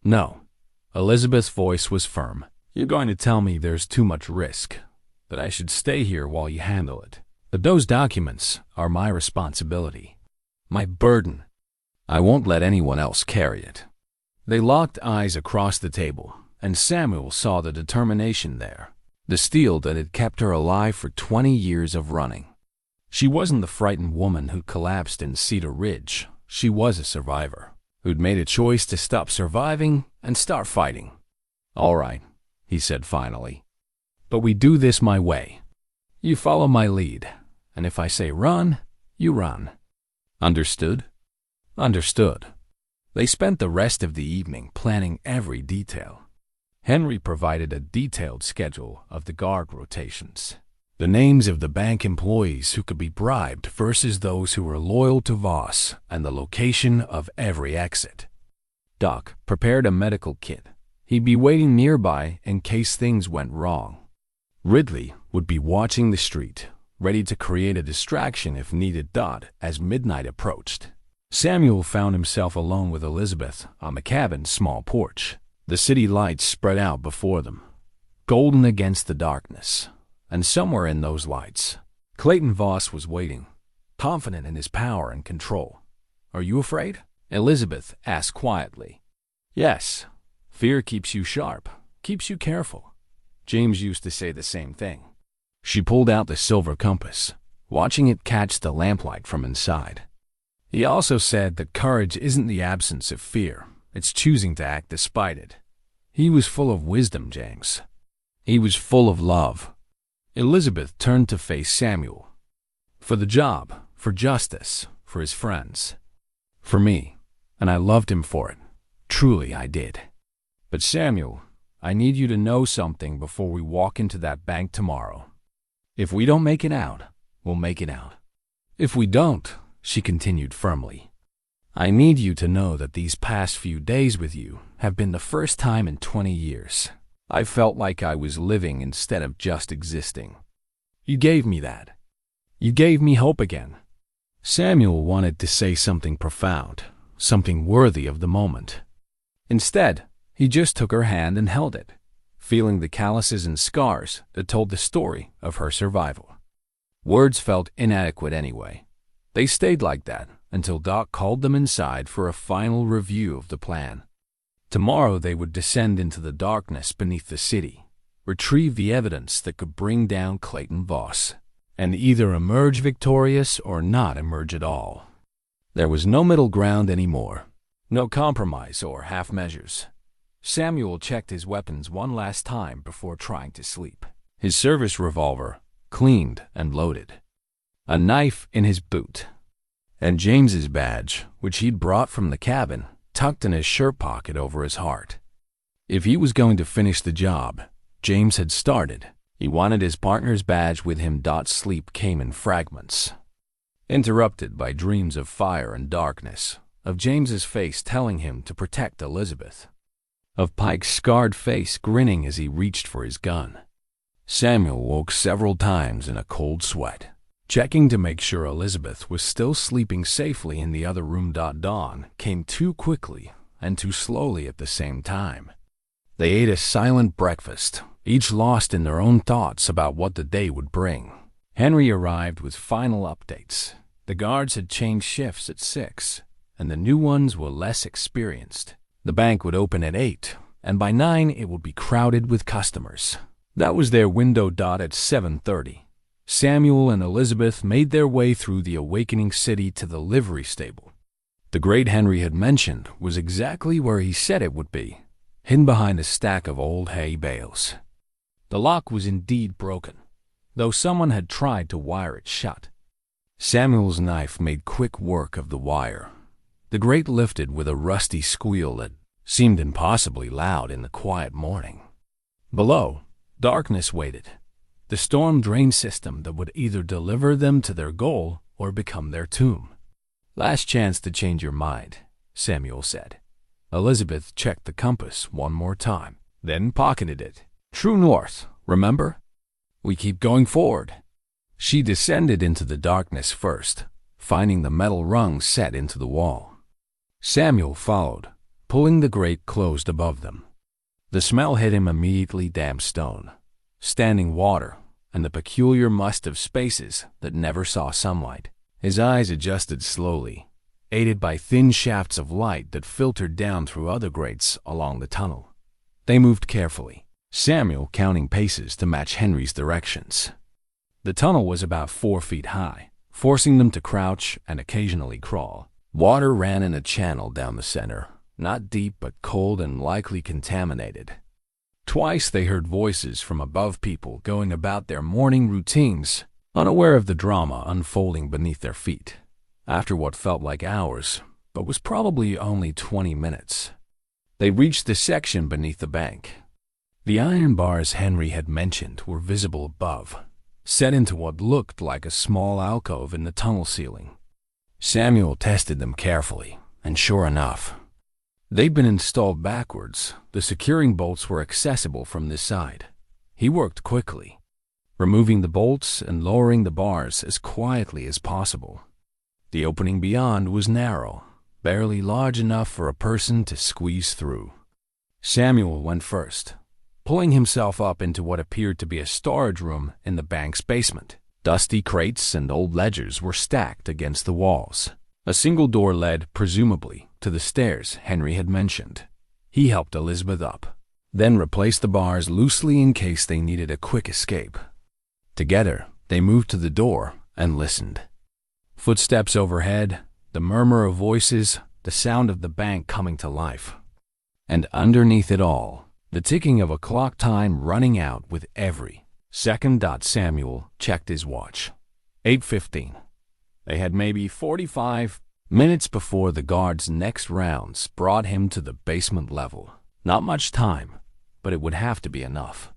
No. Elizabeth's voice was firm. You're going to tell me there's too much risk, that I should stay here while you handle it. But those documents are my responsibility, my burden. I won't let anyone else carry it. They locked eyes across the table, and Samuel saw the determination there, the steel that had kept her alive for 20 years of running. She wasn't the frightened woman who collapsed in Cedar Ridge. She was a survivor, who'd made a choice to stop surviving and start fighting. All right, he said finally. But we do this my way. You follow my lead, and if I say run, you run. Understood? Understood. They spent the rest of the evening planning every detail. Henry provided a detailed schedule of the guard rotations, the names of the bank employees who could be bribed versus those who were loyal to Voss, and the location of every exit. Doc prepared a medical kit. He'd be waiting nearby in case things went wrong. Ridley would be watching the street, ready to create a distraction if needed. As midnight approached, Samuel found himself alone with Elizabeth on the cabin's small porch. The city lights spread out before them, golden against the darkness, and somewhere in those lights, Clayton Voss was waiting, confident in his power and control. Are you afraid? Elizabeth asked quietly. Yes. Fear keeps you sharp, keeps you careful. James used to say the same thing. She pulled out the silver compass, watching it catch the lamplight from inside. He also said that courage isn't the absence of fear, it's choosing to act despite it. He was full of wisdom, James. He was full of love. Elizabeth turned to face Samuel. For the job, for justice, for his friends. For me, and I loved him for it. Truly I did. But Samuel, I need you to know something before we walk into that bank tomorrow. If we don't make it out, we'll make it out. If we don't, she continued firmly, I need you to know that these past few days with you have been the first time in 20 years I felt like I was living instead of just existing. You gave me that. You gave me hope again. Samuel wanted to say something profound, something worthy of the moment. Instead, he just took her hand and held it, feeling the calluses and scars that told the story of her survival. Words felt inadequate anyway. They stayed like that until Doc called them inside for a final review of the plan. Tomorrow they would descend into the darkness beneath the city, retrieve the evidence that could bring down Clayton Voss, and either emerge victorious or not emerge at all. There was no middle ground anymore, no compromise or half measures. Samuel checked his weapons one last time before trying to sleep. His service revolver, cleaned and loaded. A knife in his boot. And James's badge, which he'd brought from the cabin, tucked in his shirt pocket over his heart. If he was going to finish the job James had started, he wanted his partner's badge with him. Sleep came in fragments, interrupted by dreams of fire and darkness, of James's face telling him to protect Elizabeth, of Pike's scarred face grinning as he reached for his gun. Samuel woke several times in a cold sweat, checking to make sure Elizabeth was still sleeping safely in the other room. Dawn came too quickly and too slowly at the same time. They ate a silent breakfast, each lost in their own thoughts about what the day would bring. Henry arrived with final updates. The guards had changed shifts at 6, and the new ones were less experienced. The bank would open at 8, and by 9 it would be crowded with customers. That was their window. At 7:30. Samuel and Elizabeth made their way through the awakening city to the livery stable. The great Henry had mentioned was exactly where he said it would be, hidden behind a stack of old hay bales. The lock was indeed broken, though someone had tried to wire it shut. Samuel's knife made quick work of the wire. The grate lifted with a rusty squeal that seemed impossibly loud in the quiet morning. Below, darkness waited. the storm drain system that would either deliver them to their goal or become their tomb. "Last chance to change your mind," Samuel said. Elizabeth checked the compass one more time, then pocketed it. "True north, remember? We keep going forward." She descended into the darkness first, finding the metal rungs set into the wall. Samuel followed, pulling the grate closed above them. The smell hit him immediately: damp stone, standing water, and the peculiar must of spaces that never saw sunlight. His eyes adjusted slowly, aided by thin shafts of light that filtered down through other grates along the tunnel. They moved carefully, Samuel counting paces to match Henry's directions. The tunnel was about 4 feet high, forcing them to crouch and occasionally crawl. Water ran in a channel down the center, not deep but cold and likely contaminated. Twice they heard voices from above, people going about their morning routines, unaware of the drama unfolding beneath their feet. After what felt like hours, but was probably only 20 minutes, they reached the section beneath the bank. The iron bars Henry had mentioned were visible above, set into what looked like a small alcove in the tunnel ceiling. Samuel tested them carefully, and sure enough, they'd been installed backwards. The securing bolts were accessible from this side. He worked quickly, removing the bolts and lowering the bars as quietly as possible. The opening beyond was narrow, barely large enough for a person to squeeze through. Samuel went first, pulling himself up into what appeared to be a storage room in the bank's basement. Dusty crates and old ledgers were stacked against the walls. A single door led, presumably, to the stairs Henry had mentioned. He helped Elizabeth up, then replaced the bars loosely in case they needed a quick escape. Together, they moved to the door and listened. Footsteps overhead, the murmur of voices, the sound of the bank coming to life. And underneath it all, the ticking of a clock, time running out with every second. Samuel checked his watch. 8:15. They had maybe 45 minutes before the guard's next rounds brought him to the basement level. Not much time, but it would have to be enough.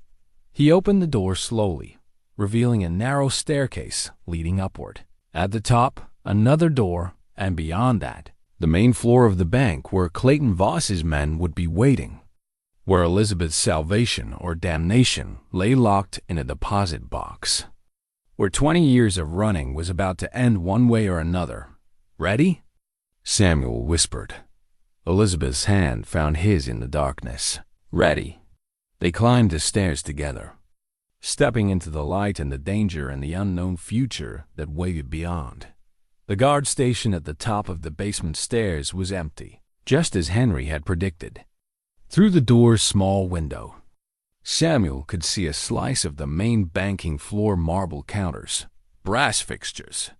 He opened the door slowly, revealing a narrow staircase leading upward. At the top, another door, and beyond that, the main floor of the bank where Clayton Voss's men would be waiting, where Elizabeth's salvation or damnation lay locked in a deposit box, where 20 years of running was about to end one way or another. "Ready?" Samuel whispered. Elizabeth's hand found his in the darkness. "Ready." They climbed the stairs together, stepping into the light and the danger and the unknown future that waited beyond. The guard station at the top of the basement stairs was empty, just as Henry had predicted. Through the door's small window, Samuel could see a slice of the main banking floor: marble counters, brass fixtures,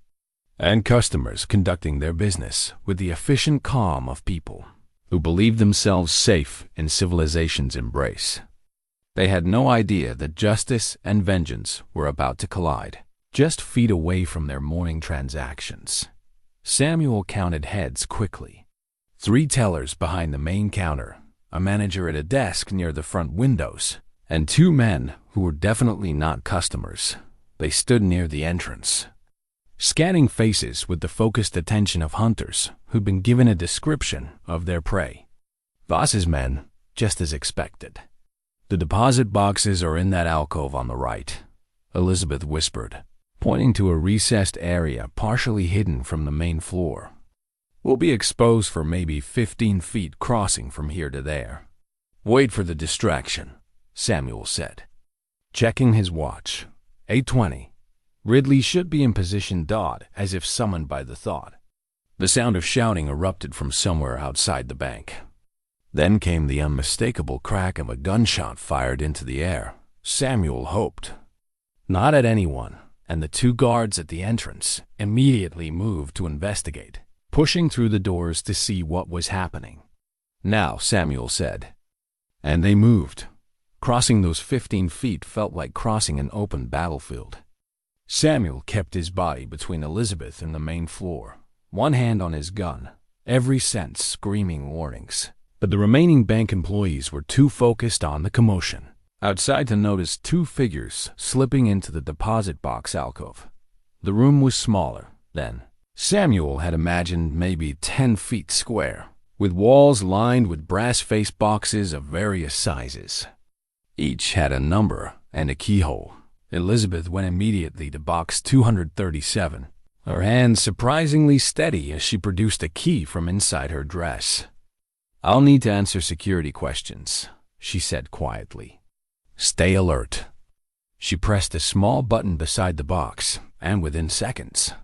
and customers conducting their business with the efficient calm of people who believed themselves safe in civilization's embrace. They had no idea that justice and vengeance were about to collide, just feet away from their morning transactions. Samuel counted heads quickly. 3 tellers behind the main counter, a manager at a desk near the front windows, and 2 men who were definitely not customers. They stood near the entrance, scanning faces with the focused attention of hunters who'd been given a description of their prey. Voss's men, just as expected. "The deposit boxes are in that alcove on the right," Elizabeth whispered, pointing to a recessed area partially hidden from the main floor. "We'll be exposed for maybe 15 feet crossing from here to there." "Wait for the distraction," Samuel said, checking his watch. 8:20. Ridley should be in position. As if summoned by the thought. The sound of shouting erupted from somewhere outside the bank. Then came the unmistakable crack of a gunshot fired into the air. Samuel hoped not at anyone, and the 2 guards at the entrance immediately moved to investigate, pushing through the doors to see what was happening. "Now," Samuel said. And they moved. Crossing those 15 feet felt like crossing an open battlefield. Samuel kept his body between Elizabeth and the main floor, one hand on his gun, every sense screaming warnings. But the remaining bank employees were too focused on the commotion. outside to notice two figures slipping into the deposit box alcove. The room was smaller than Samuel had imagined, maybe 10 feet square, with walls lined with brass-faced boxes of various sizes. Each had a number and a keyhole. Elizabeth went immediately to box 237, her hand surprisingly steady as she produced a key from inside her dress. "I'll need to answer security questions," she said quietly. "Stay alert." She pressed a small button beside the box, and within seconds,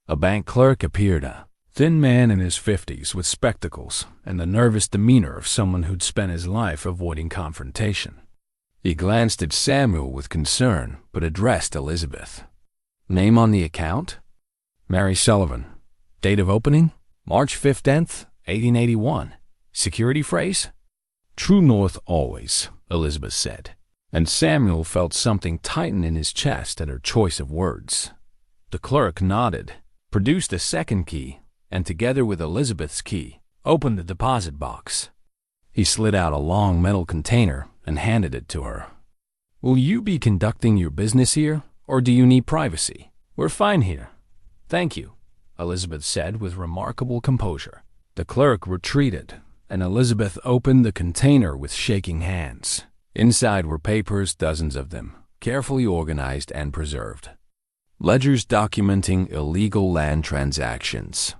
a bank clerk appeared, a thin man in his 50s with spectacles and the nervous demeanor of someone who'd spent his life avoiding confrontation. He glanced at Samuel with concern, but addressed Elizabeth. "Name on the account?" "Mary Sullivan." "Date of opening?" "March 15th, 1881. "Security phrase?" "True north always," Elizabeth said, and Samuel felt something tighten in his chest at her choice of words. The clerk nodded, produced a second key, and together with Elizabeth's key, opened the deposit box. He slid out a long metal container and handed it to her. "Will you be conducting your business here, or do you need privacy?" "We're fine here, thank you," Elizabeth said with remarkable composure. The clerk retreated, and Elizabeth opened the container with shaking hands. Inside were papers, dozens of them, carefully organized and preserved. Ledgers documenting illegal land transactions.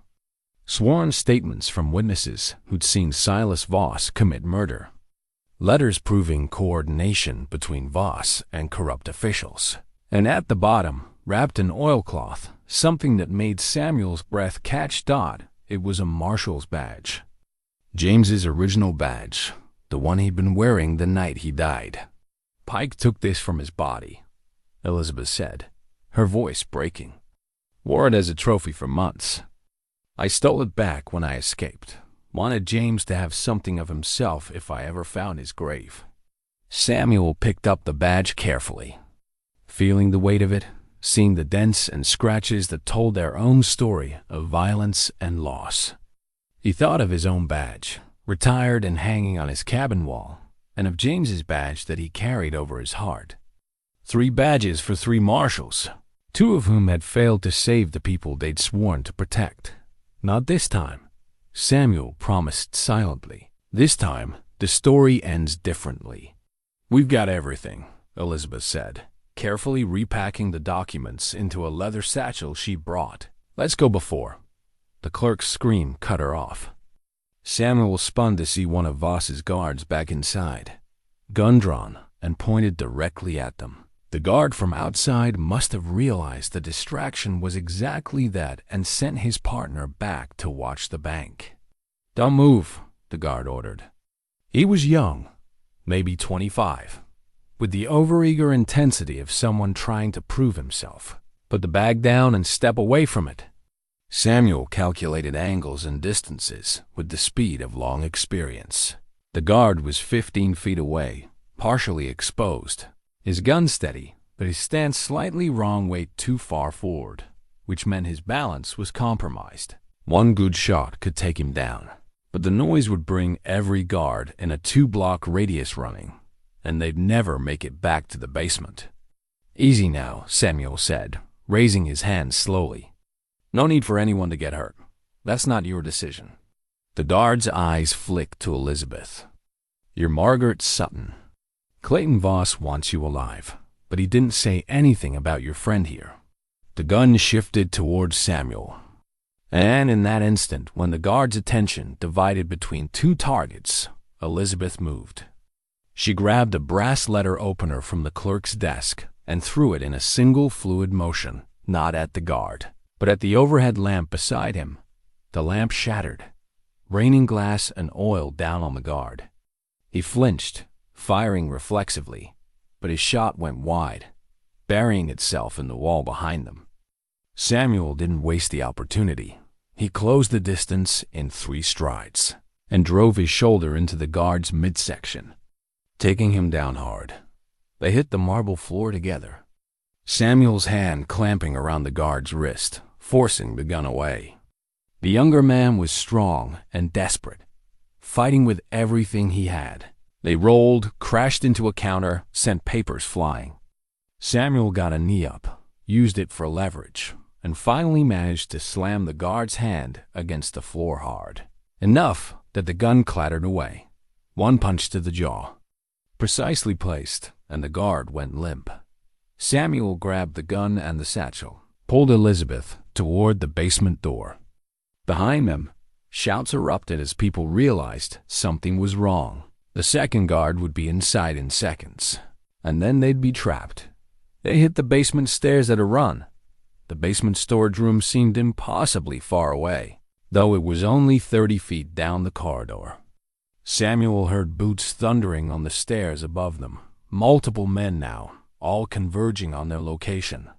Sworn statements from witnesses who'd seen Silas Voss commit murder. Letters proving coordination between Voss and corrupt officials. And at the bottom, wrapped in oilcloth, something that made Samuel's breath catch. It was a marshal's badge. James's original badge, the one he'd been wearing the night he died. "Pike took this from his body," Elizabeth said, her voice breaking. "Wore it as a trophy for months. I stole it back when I escaped. Wanted James to have something of himself if I ever found his grave." Samuel picked up the badge carefully, feeling the weight of it, seeing the dents and scratches that told their own story of violence and loss. He thought of his own badge, retired and hanging on his cabin wall, and of James's badge that he carried over his heart. 3 badges for 3 marshals, 2 of whom had failed to save the people they'd sworn to protect. "Not this time," Samuel promised silently. "This time, the story ends differently." "We've got everything," Elizabeth said, carefully repacking the documents into a leather satchel she brought. "Let's go before." The clerk's scream cut her off. Samuel spun to see one of Voss's guards back inside, gun drawn and pointed directly at them. The guard from outside must have realized the distraction was exactly that and sent his partner back to watch the bank. "Don't move," the guard ordered. He was young, maybe 25, with the overeager intensity of someone trying to prove himself. "Put the bag down and step away from it." Samuel calculated angles and distances with the speed of long experience. The guard was 15 feet away, partially exposed, his gun steady, but his stance slightly wrong way too far forward, which meant his balance was compromised. One good shot could take him down, but the noise would bring every guard in a 2-block radius running, and they'd never make it back to the basement. "Easy now," Samuel said, raising his hand slowly. "No need for anyone to get hurt. That's not your decision." The guard's eyes flicked to Elizabeth. "You're Margaret Sutton. Clayton Voss wants you alive, but he didn't say anything about your friend here." The gun shifted towards Samuel, and in that instant, when the guard's attention divided between 2 targets, Elizabeth moved. She grabbed a brass letter opener from the clerk's desk and threw it in a single fluid motion, not at the guard, but at the overhead lamp beside him. The lamp shattered, raining glass and oil down on the guard. He flinched, firing reflexively, but his shot went wide, burying itself in the wall behind them. Samuel didn't waste the opportunity. He closed the distance in 3 strides and drove his shoulder into the guard's midsection, taking him down hard. They hit the marble floor together, Samuel's hand clamping around the guard's wrist, forcing the gun away. The younger man was strong and desperate, fighting with everything he had. They rolled, crashed into a counter, sent papers flying. Samuel got a knee up, used it for leverage, and finally managed to slam the guard's hand against the floor hard. Enough that the gun clattered away. One punch to the jaw. Precisely placed, and the guard went limp. Samuel grabbed the gun and the satchel, pulled Elizabeth toward the basement door. Behind them, shouts erupted as people realized something was wrong. The second guard would be inside in seconds, and then they'd be trapped. They hit the basement stairs at a run. The basement storage room seemed impossibly far away, though it was only 30 feet down the corridor. Samuel heard boots thundering on the stairs above them. Multiple men now, all converging on their location.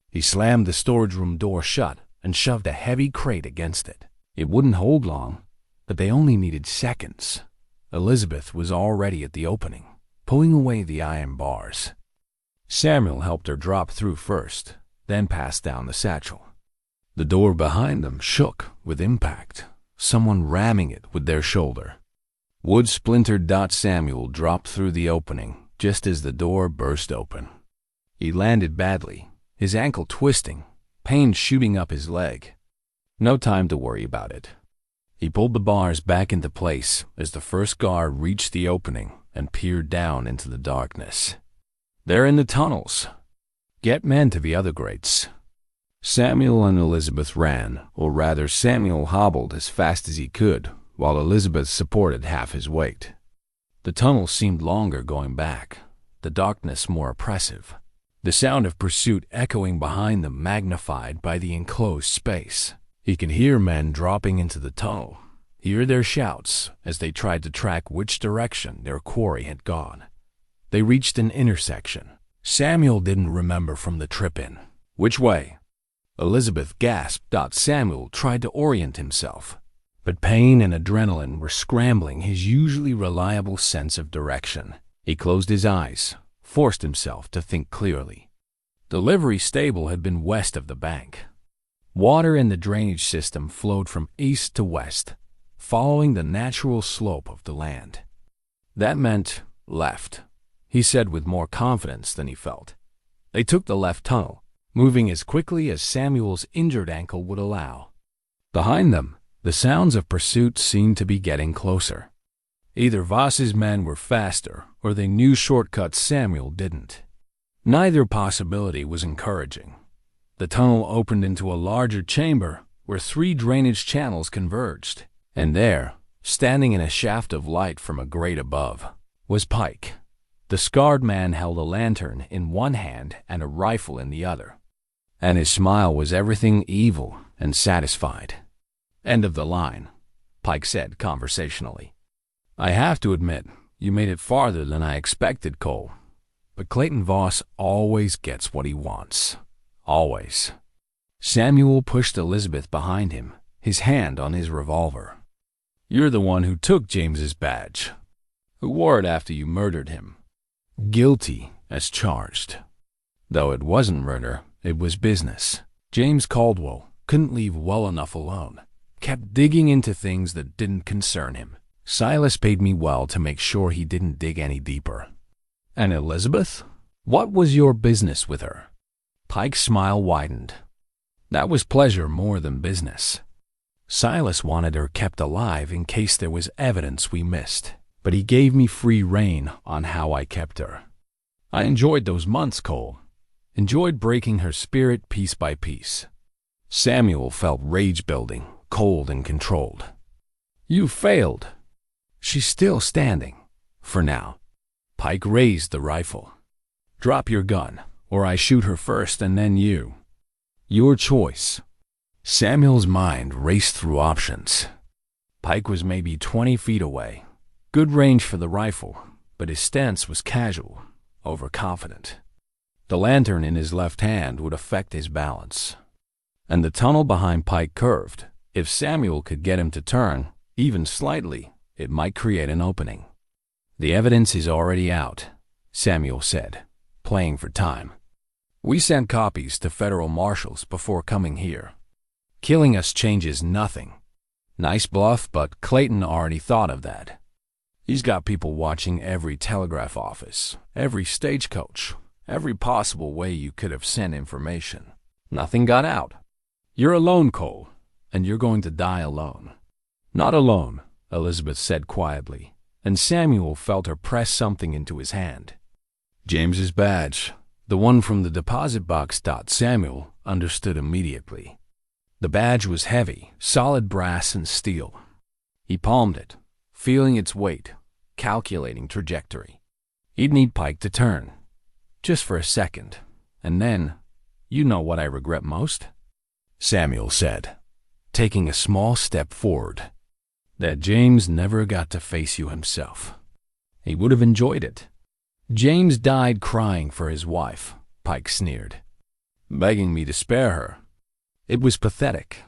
He slammed the storage room door shut and shoved a heavy crate against it. It wouldn't hold long, but they only needed seconds. Elizabeth was already at the opening, pulling away the iron bars. Samuel helped her drop through first, then passed down the satchel. The door behind them shook with impact, someone ramming it with their shoulder. Wood splintered. Samuel dropped through the opening just as the door burst open. He landed badly, his ankle twisting, pain shooting up his leg. No time to worry about it. He pulled the bars back into place as the first guard reached the opening and peered down into the darkness. They're in the tunnels. Get men to the other grates. Samuel and Elizabeth ran, or rather Samuel hobbled as fast as he could, while Elizabeth supported half his weight. The tunnel seemed longer going back, the darkness more oppressive, the sound of pursuit echoing behind them magnified by the enclosed space. He could hear men dropping into the tunnel, hear their shouts as they tried to track which direction their quarry had gone. They reached an intersection. Samuel didn't remember from the trip in. Which way? Elizabeth gasped. Samuel tried to orient himself, but pain and adrenaline were scrambling his usually reliable sense of direction. He closed his eyes, forced himself to think clearly. The livery stable had been west of the bank. Water in the drainage system flowed from east to west, following the natural slope of the land. That meant left, he said with more confidence than he felt. They took the left tunnel, moving as quickly as Samuel's injured ankle would allow. Behind them, the sounds of pursuit seemed to be getting closer. Either Voss's men were faster, or they knew shortcuts Samuel didn't. Neither possibility was encouraging. The tunnel opened into a larger chamber where 3 drainage channels converged, and there, standing in a shaft of light from a grate above, was Pike. The scarred man held a lantern in one hand and a rifle in the other, and his smile was everything evil and satisfied. "End of the line," Pike said conversationally. "I have to admit, you made it farther than I expected, Cole. But Clayton Voss always gets what he wants. Always." Samuel pushed Elizabeth behind him, his hand on his revolver. "You're the one who took James's badge, who wore it after you murdered him. Guilty as charged. Though it wasn't murder, it was business. James Caldwell couldn't leave well enough alone. Kept digging into things that didn't concern him. Silas paid me well to make sure he didn't dig any deeper. And Elizabeth? What was your business with her?" Pike's smile widened. "That was pleasure more than business. Silas wanted her kept alive in case there was evidence we missed, but he gave me free rein on how I kept her. I enjoyed those months, Cole. Enjoyed breaking her spirit piece by piece." Samuel felt rage building, cold and controlled. "You failed." "She's still standing, for now." Pike raised the rifle. "Drop your gun, or I shoot her first and then you. Your choice." Samuel's mind raced through options. Pike was maybe 20 feet away. Good range for the rifle, but his stance was casual, overconfident. The lantern in his left hand would affect his balance. And the tunnel behind Pike curved. If Samuel could get him to turn, even slightly, it might create an opening. "The evidence is already out," Samuel said, playing for time. "We sent copies to federal marshals before coming here. Killing us changes nothing. Nice bluff, but Clayton already thought of that. He's got people watching every telegraph office, every stagecoach, every possible way you could have sent information. Nothing got out. You're alone, Cole, and you're going to die alone." "Not alone," Elizabeth said quietly, and Samuel felt her press something into his hand. James's badge, the one from the deposit box. Samuel understood immediately. The badge was heavy, solid brass and steel. He palmed it, feeling its weight, calculating trajectory. He'd need Pike to turn, just for a second, and then, "You know what I regret most?" Samuel said, taking a small step forward. "That James never got to face you himself. He would have enjoyed it." "James died crying for his wife," Pike sneered. "Begging me to spare her. It was pathetic.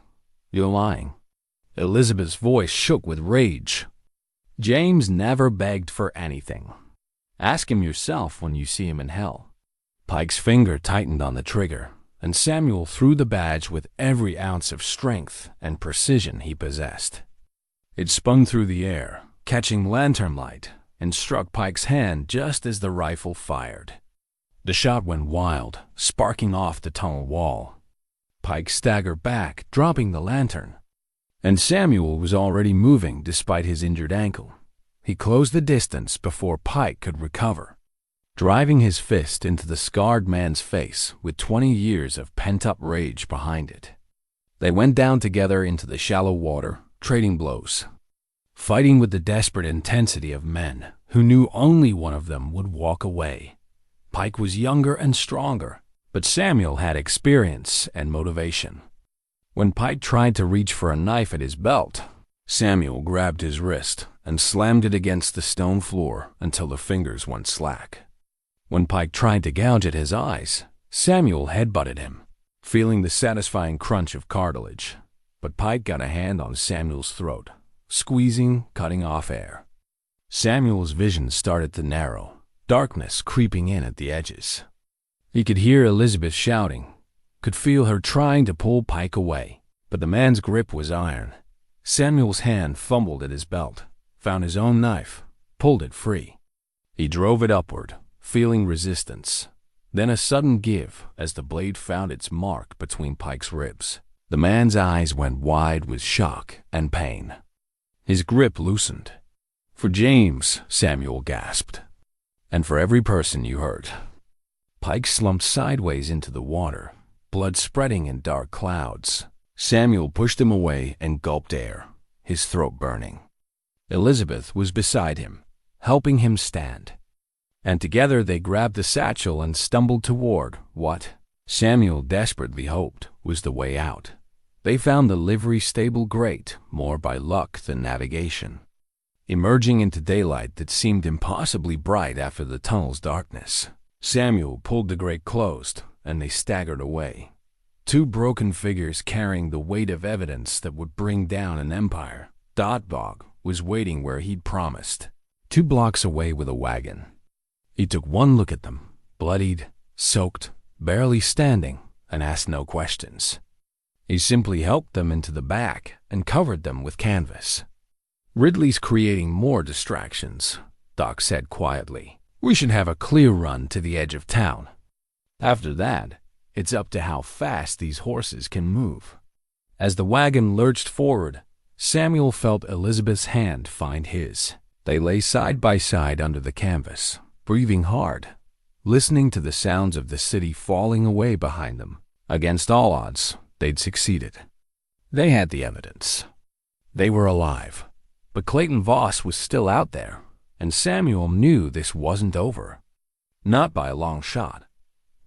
You're lying." Elizabeth's voice shook with rage. "James never begged for anything. Ask him yourself when you see him in hell." Pike's finger tightened on the trigger, and Samuel threw the badge with every ounce of strength and precision he possessed. It spun through the air, catching lantern light, and struck Pike's hand just as the rifle fired. The shot went wild, sparking off the tunnel wall. Pike staggered back, dropping the lantern. And Samuel was already moving despite his injured ankle. He closed the distance before Pike could recover, driving his fist into the scarred man's face with 20 years of pent-up rage behind it. They went down together into the shallow water, trading blows, fighting with the desperate intensity of men who knew only one of them would walk away. Pike was younger and stronger, but Samuel had experience and motivation. When Pike tried to reach for a knife at his belt, Samuel grabbed his wrist and slammed it against the stone floor until the fingers went slack. When Pike tried to gouge at his eyes, Samuel headbutted him, feeling the satisfying crunch of cartilage. But Pike got a hand on Samuel's throat, squeezing, cutting off air. Samuel's vision started to narrow, darkness creeping in at the edges. He could hear Elizabeth shouting, could feel her trying to pull Pike away, but the man's grip was iron. Samuel's hand fumbled at his belt, found his own knife, pulled it free. He drove it upward, feeling resistance, then a sudden give as the blade found its mark between Pike's ribs. The man's eyes went wide with shock and pain. His grip loosened. "For James," Samuel gasped, "and for every person you hurt." Pike slumped sideways into the water, blood spreading in dark clouds. Samuel pushed him away and gulped air, his throat burning. Elizabeth was beside him, helping him stand. And together they grabbed the satchel and stumbled toward what Samuel desperately hoped was the way out. They found the livery stable grate more by luck than navigation, emerging into daylight that seemed impossibly bright after the tunnel's darkness. Samuel pulled the grate closed, and they staggered away. Two broken figures carrying the weight of evidence that would bring down an empire. Dotbog was waiting where he'd promised, 2 blocks away with a wagon. He took one look at them, bloodied, soaked, barely standing, and asked no questions. He simply helped them into the back and covered them with canvas. "Ridley's creating more distractions," Doc said quietly. "We should have a clear run to the edge of town. After that, it's up to how fast these horses can move." As the wagon lurched forward, Samuel felt Elizabeth's hand find his. They lay side by side under the canvas, breathing hard, listening to the sounds of the city falling away behind them. Against all odds, they'd succeeded. They had the evidence. They were alive. But Clayton Voss was still out there, and Samuel knew this wasn't over. Not by a long shot.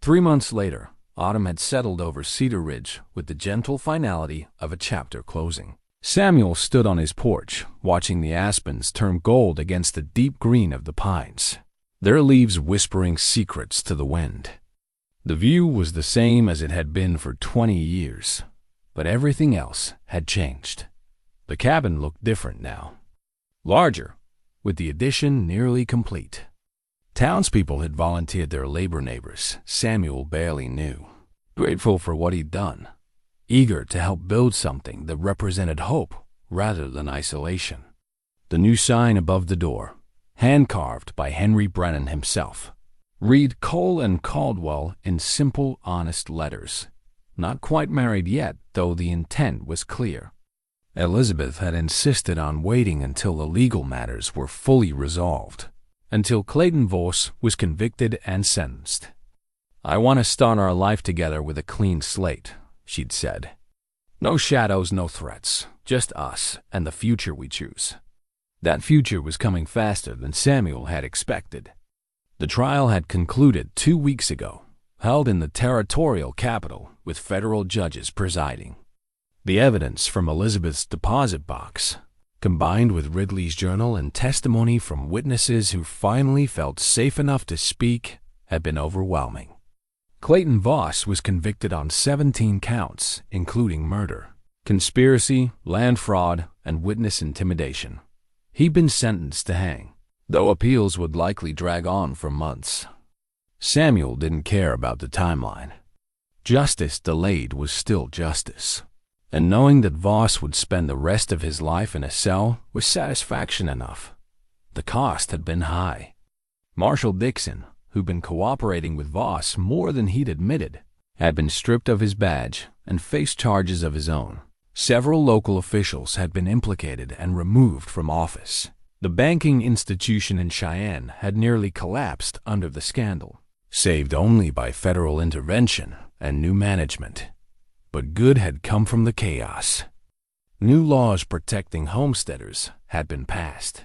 3 months later, autumn had settled over Cedar Ridge with the gentle finality of a chapter closing. Samuel stood on his porch, watching the aspens turn gold against the deep green of the pines, their leaves whispering secrets to the wind. The view was the same as it had been for 20 years, but everything else had changed. The cabin looked different now. Larger, with the addition nearly complete. Townspeople had volunteered their labor neighbors Samuel barely knew, grateful for what he'd done, eager to help build something that represented hope rather than isolation. The new sign above the door, hand-carved by Henry Brennan himself. Read Cole and Caldwell in simple, honest letters. Not quite married yet, though the intent was clear. Elizabeth had insisted on waiting until the legal matters were fully resolved, until Clayton Voss was convicted and sentenced. "I want to start our life together with a clean slate," she'd said. "No shadows, no threats, just us and the future we choose." That future was coming faster than Samuel had expected. The trial had concluded 2 weeks ago, held in the territorial capital with federal judges presiding. The evidence from Elizabeth's deposit box, combined with Ridley's journal and testimony from witnesses who finally felt safe enough to speak, had been overwhelming. Clayton Voss was convicted on 17 counts, including murder, conspiracy, land fraud, and witness intimidation. He'd been sentenced to hang, though appeals would likely drag on for months. Samuel didn't care about the timeline. Justice delayed was still justice, and knowing that Voss would spend the rest of his life in a cell was satisfaction enough. The cost had been high. Marshal Dixon, who'd been cooperating with Voss more than he'd admitted, had been stripped of his badge and faced charges of his own. Several local officials had been implicated and removed from office. The banking institution in Cheyenne had nearly collapsed under the scandal, saved only by federal intervention and new management. But good had come from the chaos. New laws protecting homesteaders had been passed.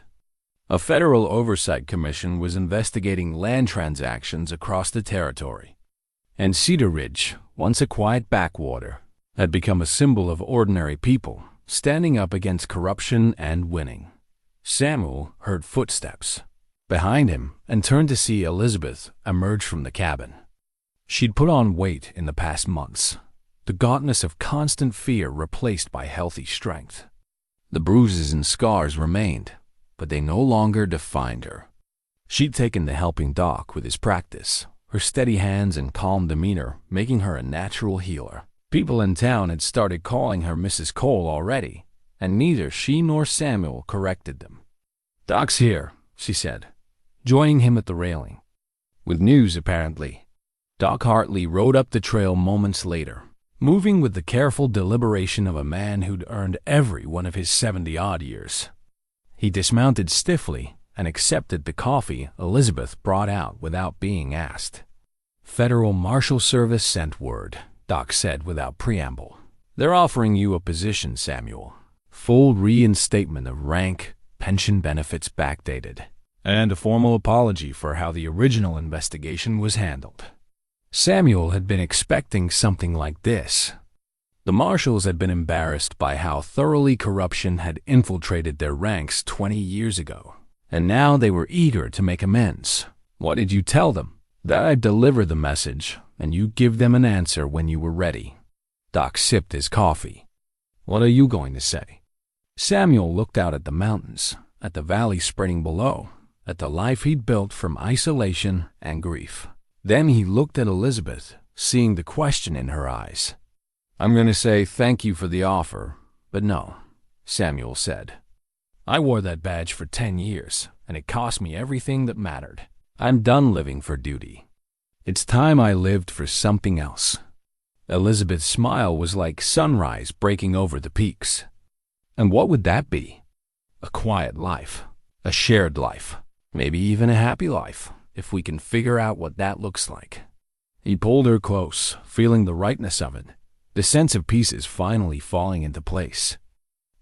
A federal oversight commission was investigating land transactions across the territory. And Cedar Ridge, once a quiet backwater, had become a symbol of ordinary people standing up against corruption and winning. Samuel heard footsteps behind him and turned to see Elizabeth emerge from the cabin. She'd put on weight in the past months, the gauntness of constant fear replaced by healthy strength. The bruises and scars remained, but they no longer defined her. She'd taken the helping Doc with his practice, her steady hands and calm demeanor making her a natural healer. People in town had started calling her Mrs. Cole already, and neither she nor Samuel corrected them. "Doc's here," she said, joining him at the railing. With news, apparently. Doc Hartley rode up the trail moments later, moving with the careful deliberation of a man who'd earned every one of his 70-odd years. He dismounted stiffly and accepted the coffee Elizabeth brought out without being asked. "Federal Marshal Service sent word," Doc said without preamble. "They're offering you a position, Samuel. Full reinstatement of rank, pension benefits backdated, and a formal apology for how the original investigation was handled." Samuel had been expecting something like this. The marshals had been embarrassed by how thoroughly corruption had infiltrated their ranks 20 years ago, and now they were eager to make amends. "What did you tell them?" "That I'd deliver the message, and you give them an answer when you were ready." Doc sipped his coffee. "What are you going to say?" Samuel looked out at the mountains, at the valley spreading below, at the life he'd built from isolation and grief. Then he looked at Elizabeth, seeing the question in her eyes. "I'm going to say thank you for the offer, but no," Samuel said. "I wore that badge for 10 years, and it cost me everything that mattered. I'm done living for duty. It's time I lived for something else." Elizabeth's smile was like sunrise breaking over the peaks. "And what would that be?" "A quiet life, a shared life, maybe even a happy life, if we can figure out what that looks like." He pulled her close, feeling the rightness of it, the sense of pieces finally falling into place.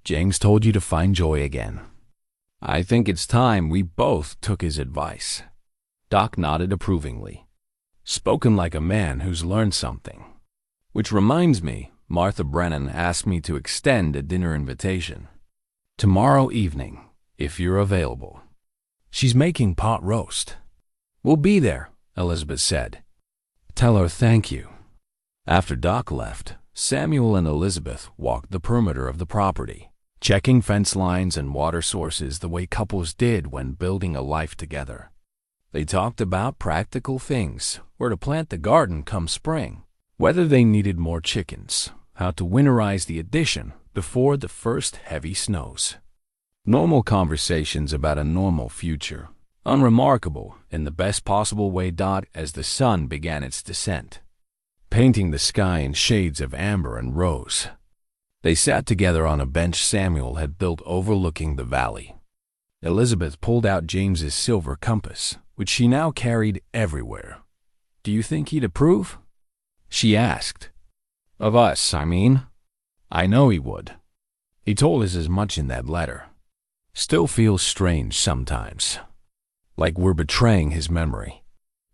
"James told you to find joy again. I think it's time we both took his advice." Doc nodded approvingly. "Spoken like a man who's learned something. Which reminds me, Martha Brennan asked me to extend a dinner invitation. Tomorrow evening, if you're available. She's making pot roast." "We'll be there," Elizabeth said. "Tell her thank you." After Doc left, Samuel and Elizabeth walked the perimeter of the property, checking fence lines and water sources the way couples did when building a life together. They talked about practical things, where to plant the garden come spring, whether they needed more chickens, how to winterize the addition before the first heavy snows. Normal conversations about a normal future, unremarkable in the best possible way. As the sun began its descent, painting the sky in shades of amber and rose, they sat together on a bench Samuel had built overlooking the valley. Elizabeth pulled out James's silver compass, which she now carried everywhere. "Do you think he'd approve?" she asked. "Of us, I mean." "I know he would. He told us as much in that letter. Still feels strange sometimes, like we're betraying his memory."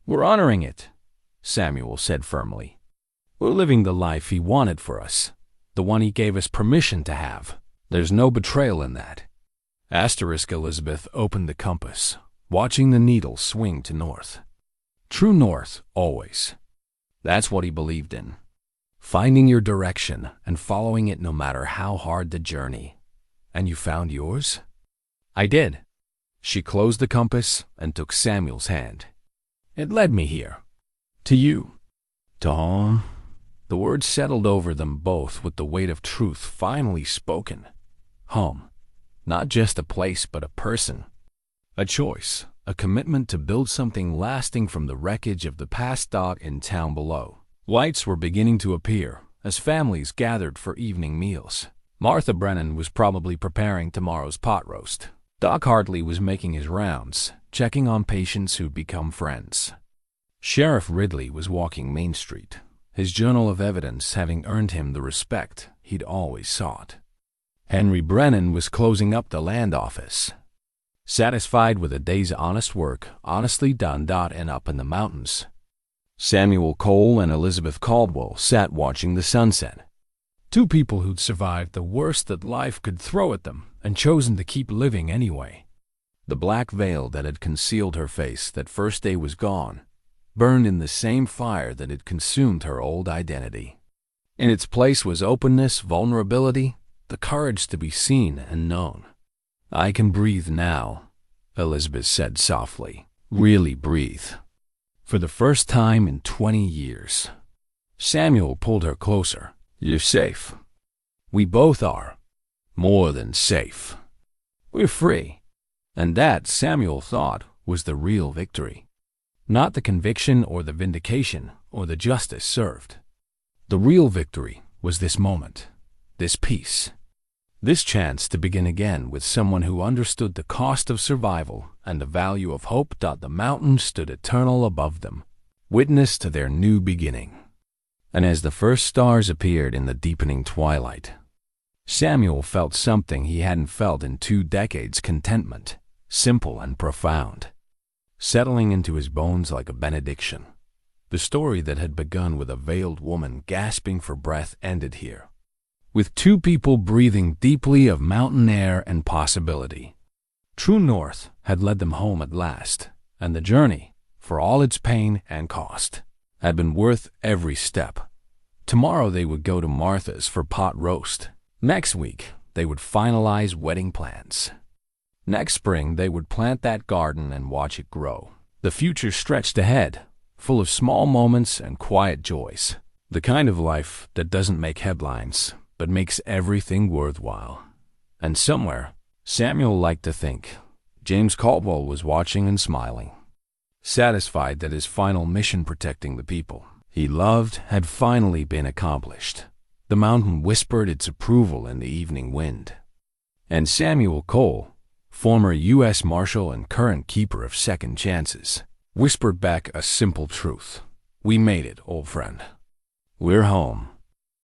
"We're honoring it," Samuel said firmly. "We're living the life he wanted for us, the one he gave us permission to have. There's no betrayal in that." Elizabeth opened the compass, watching the needle swing to north. True north, always. That's what he believed in. Finding your direction and following it no matter how hard the journey. "And you found yours?" "I did." She closed the compass and took Samuel's hand. "It led me here. To you." "To home?" The words settled over them both with the weight of truth finally spoken. Home. Not just a place, but a person. A choice. A commitment to build something lasting from the wreckage of the past. In town below, lights were beginning to appear as families gathered for evening meals. Martha Brennan was probably preparing tomorrow's pot roast. Doc Hartley was making his rounds, checking on patients who'd become friends. Sheriff Ridley was walking Main Street, his journal of evidence having earned him the respect he'd always sought. Henry Brennan was closing up the land office, satisfied with a day's honest work, honestly done. And up in the mountains, Samuel Cole and Elizabeth Caldwell sat watching the sunset. Two people who'd survived the worst that life could throw at them and chosen to keep living anyway. The black veil that had concealed her face that first day was gone, burned in the same fire that had consumed her old identity. In its place was openness, vulnerability, the courage to be seen and known. "I can breathe now," Elizabeth said softly. "Really breathe. For the first time in 20 years. Samuel pulled her closer. "You're safe." "We both are. More than safe. We're free." And that, Samuel thought, was the real victory. Not the conviction or the vindication or the justice served. The real victory was this moment, this peace, this chance to begin again with someone who understood the cost of survival and the value of hope. The mountain stood eternal above them, witness to their new beginning. And as the first stars appeared in the deepening twilight, Samuel felt something he hadn't felt in 2 decades: contentment, simple and profound, settling into his bones like a benediction. The story that had begun with a veiled woman gasping for breath ended here, with 2 people breathing deeply of mountain air and possibility. True north had led them home at last, and the journey, for all its pain and cost, had been worth every step. Tomorrow they would go to Martha's for pot roast. Next week they would finalize wedding plans. Next spring they would plant that garden and watch it grow. The future stretched ahead, full of small moments and quiet joys. The kind of life that doesn't make headlines, but makes everything worthwhile. And somewhere, Samuel liked to think, James Caldwell was watching and smiling, satisfied that his final mission protecting the people he loved had finally been accomplished. The mountain whispered its approval in the evening wind. And Samuel Cole, former U.S. Marshal and current keeper of second chances, whispered back a simple truth. "We made it, old friend. We're home."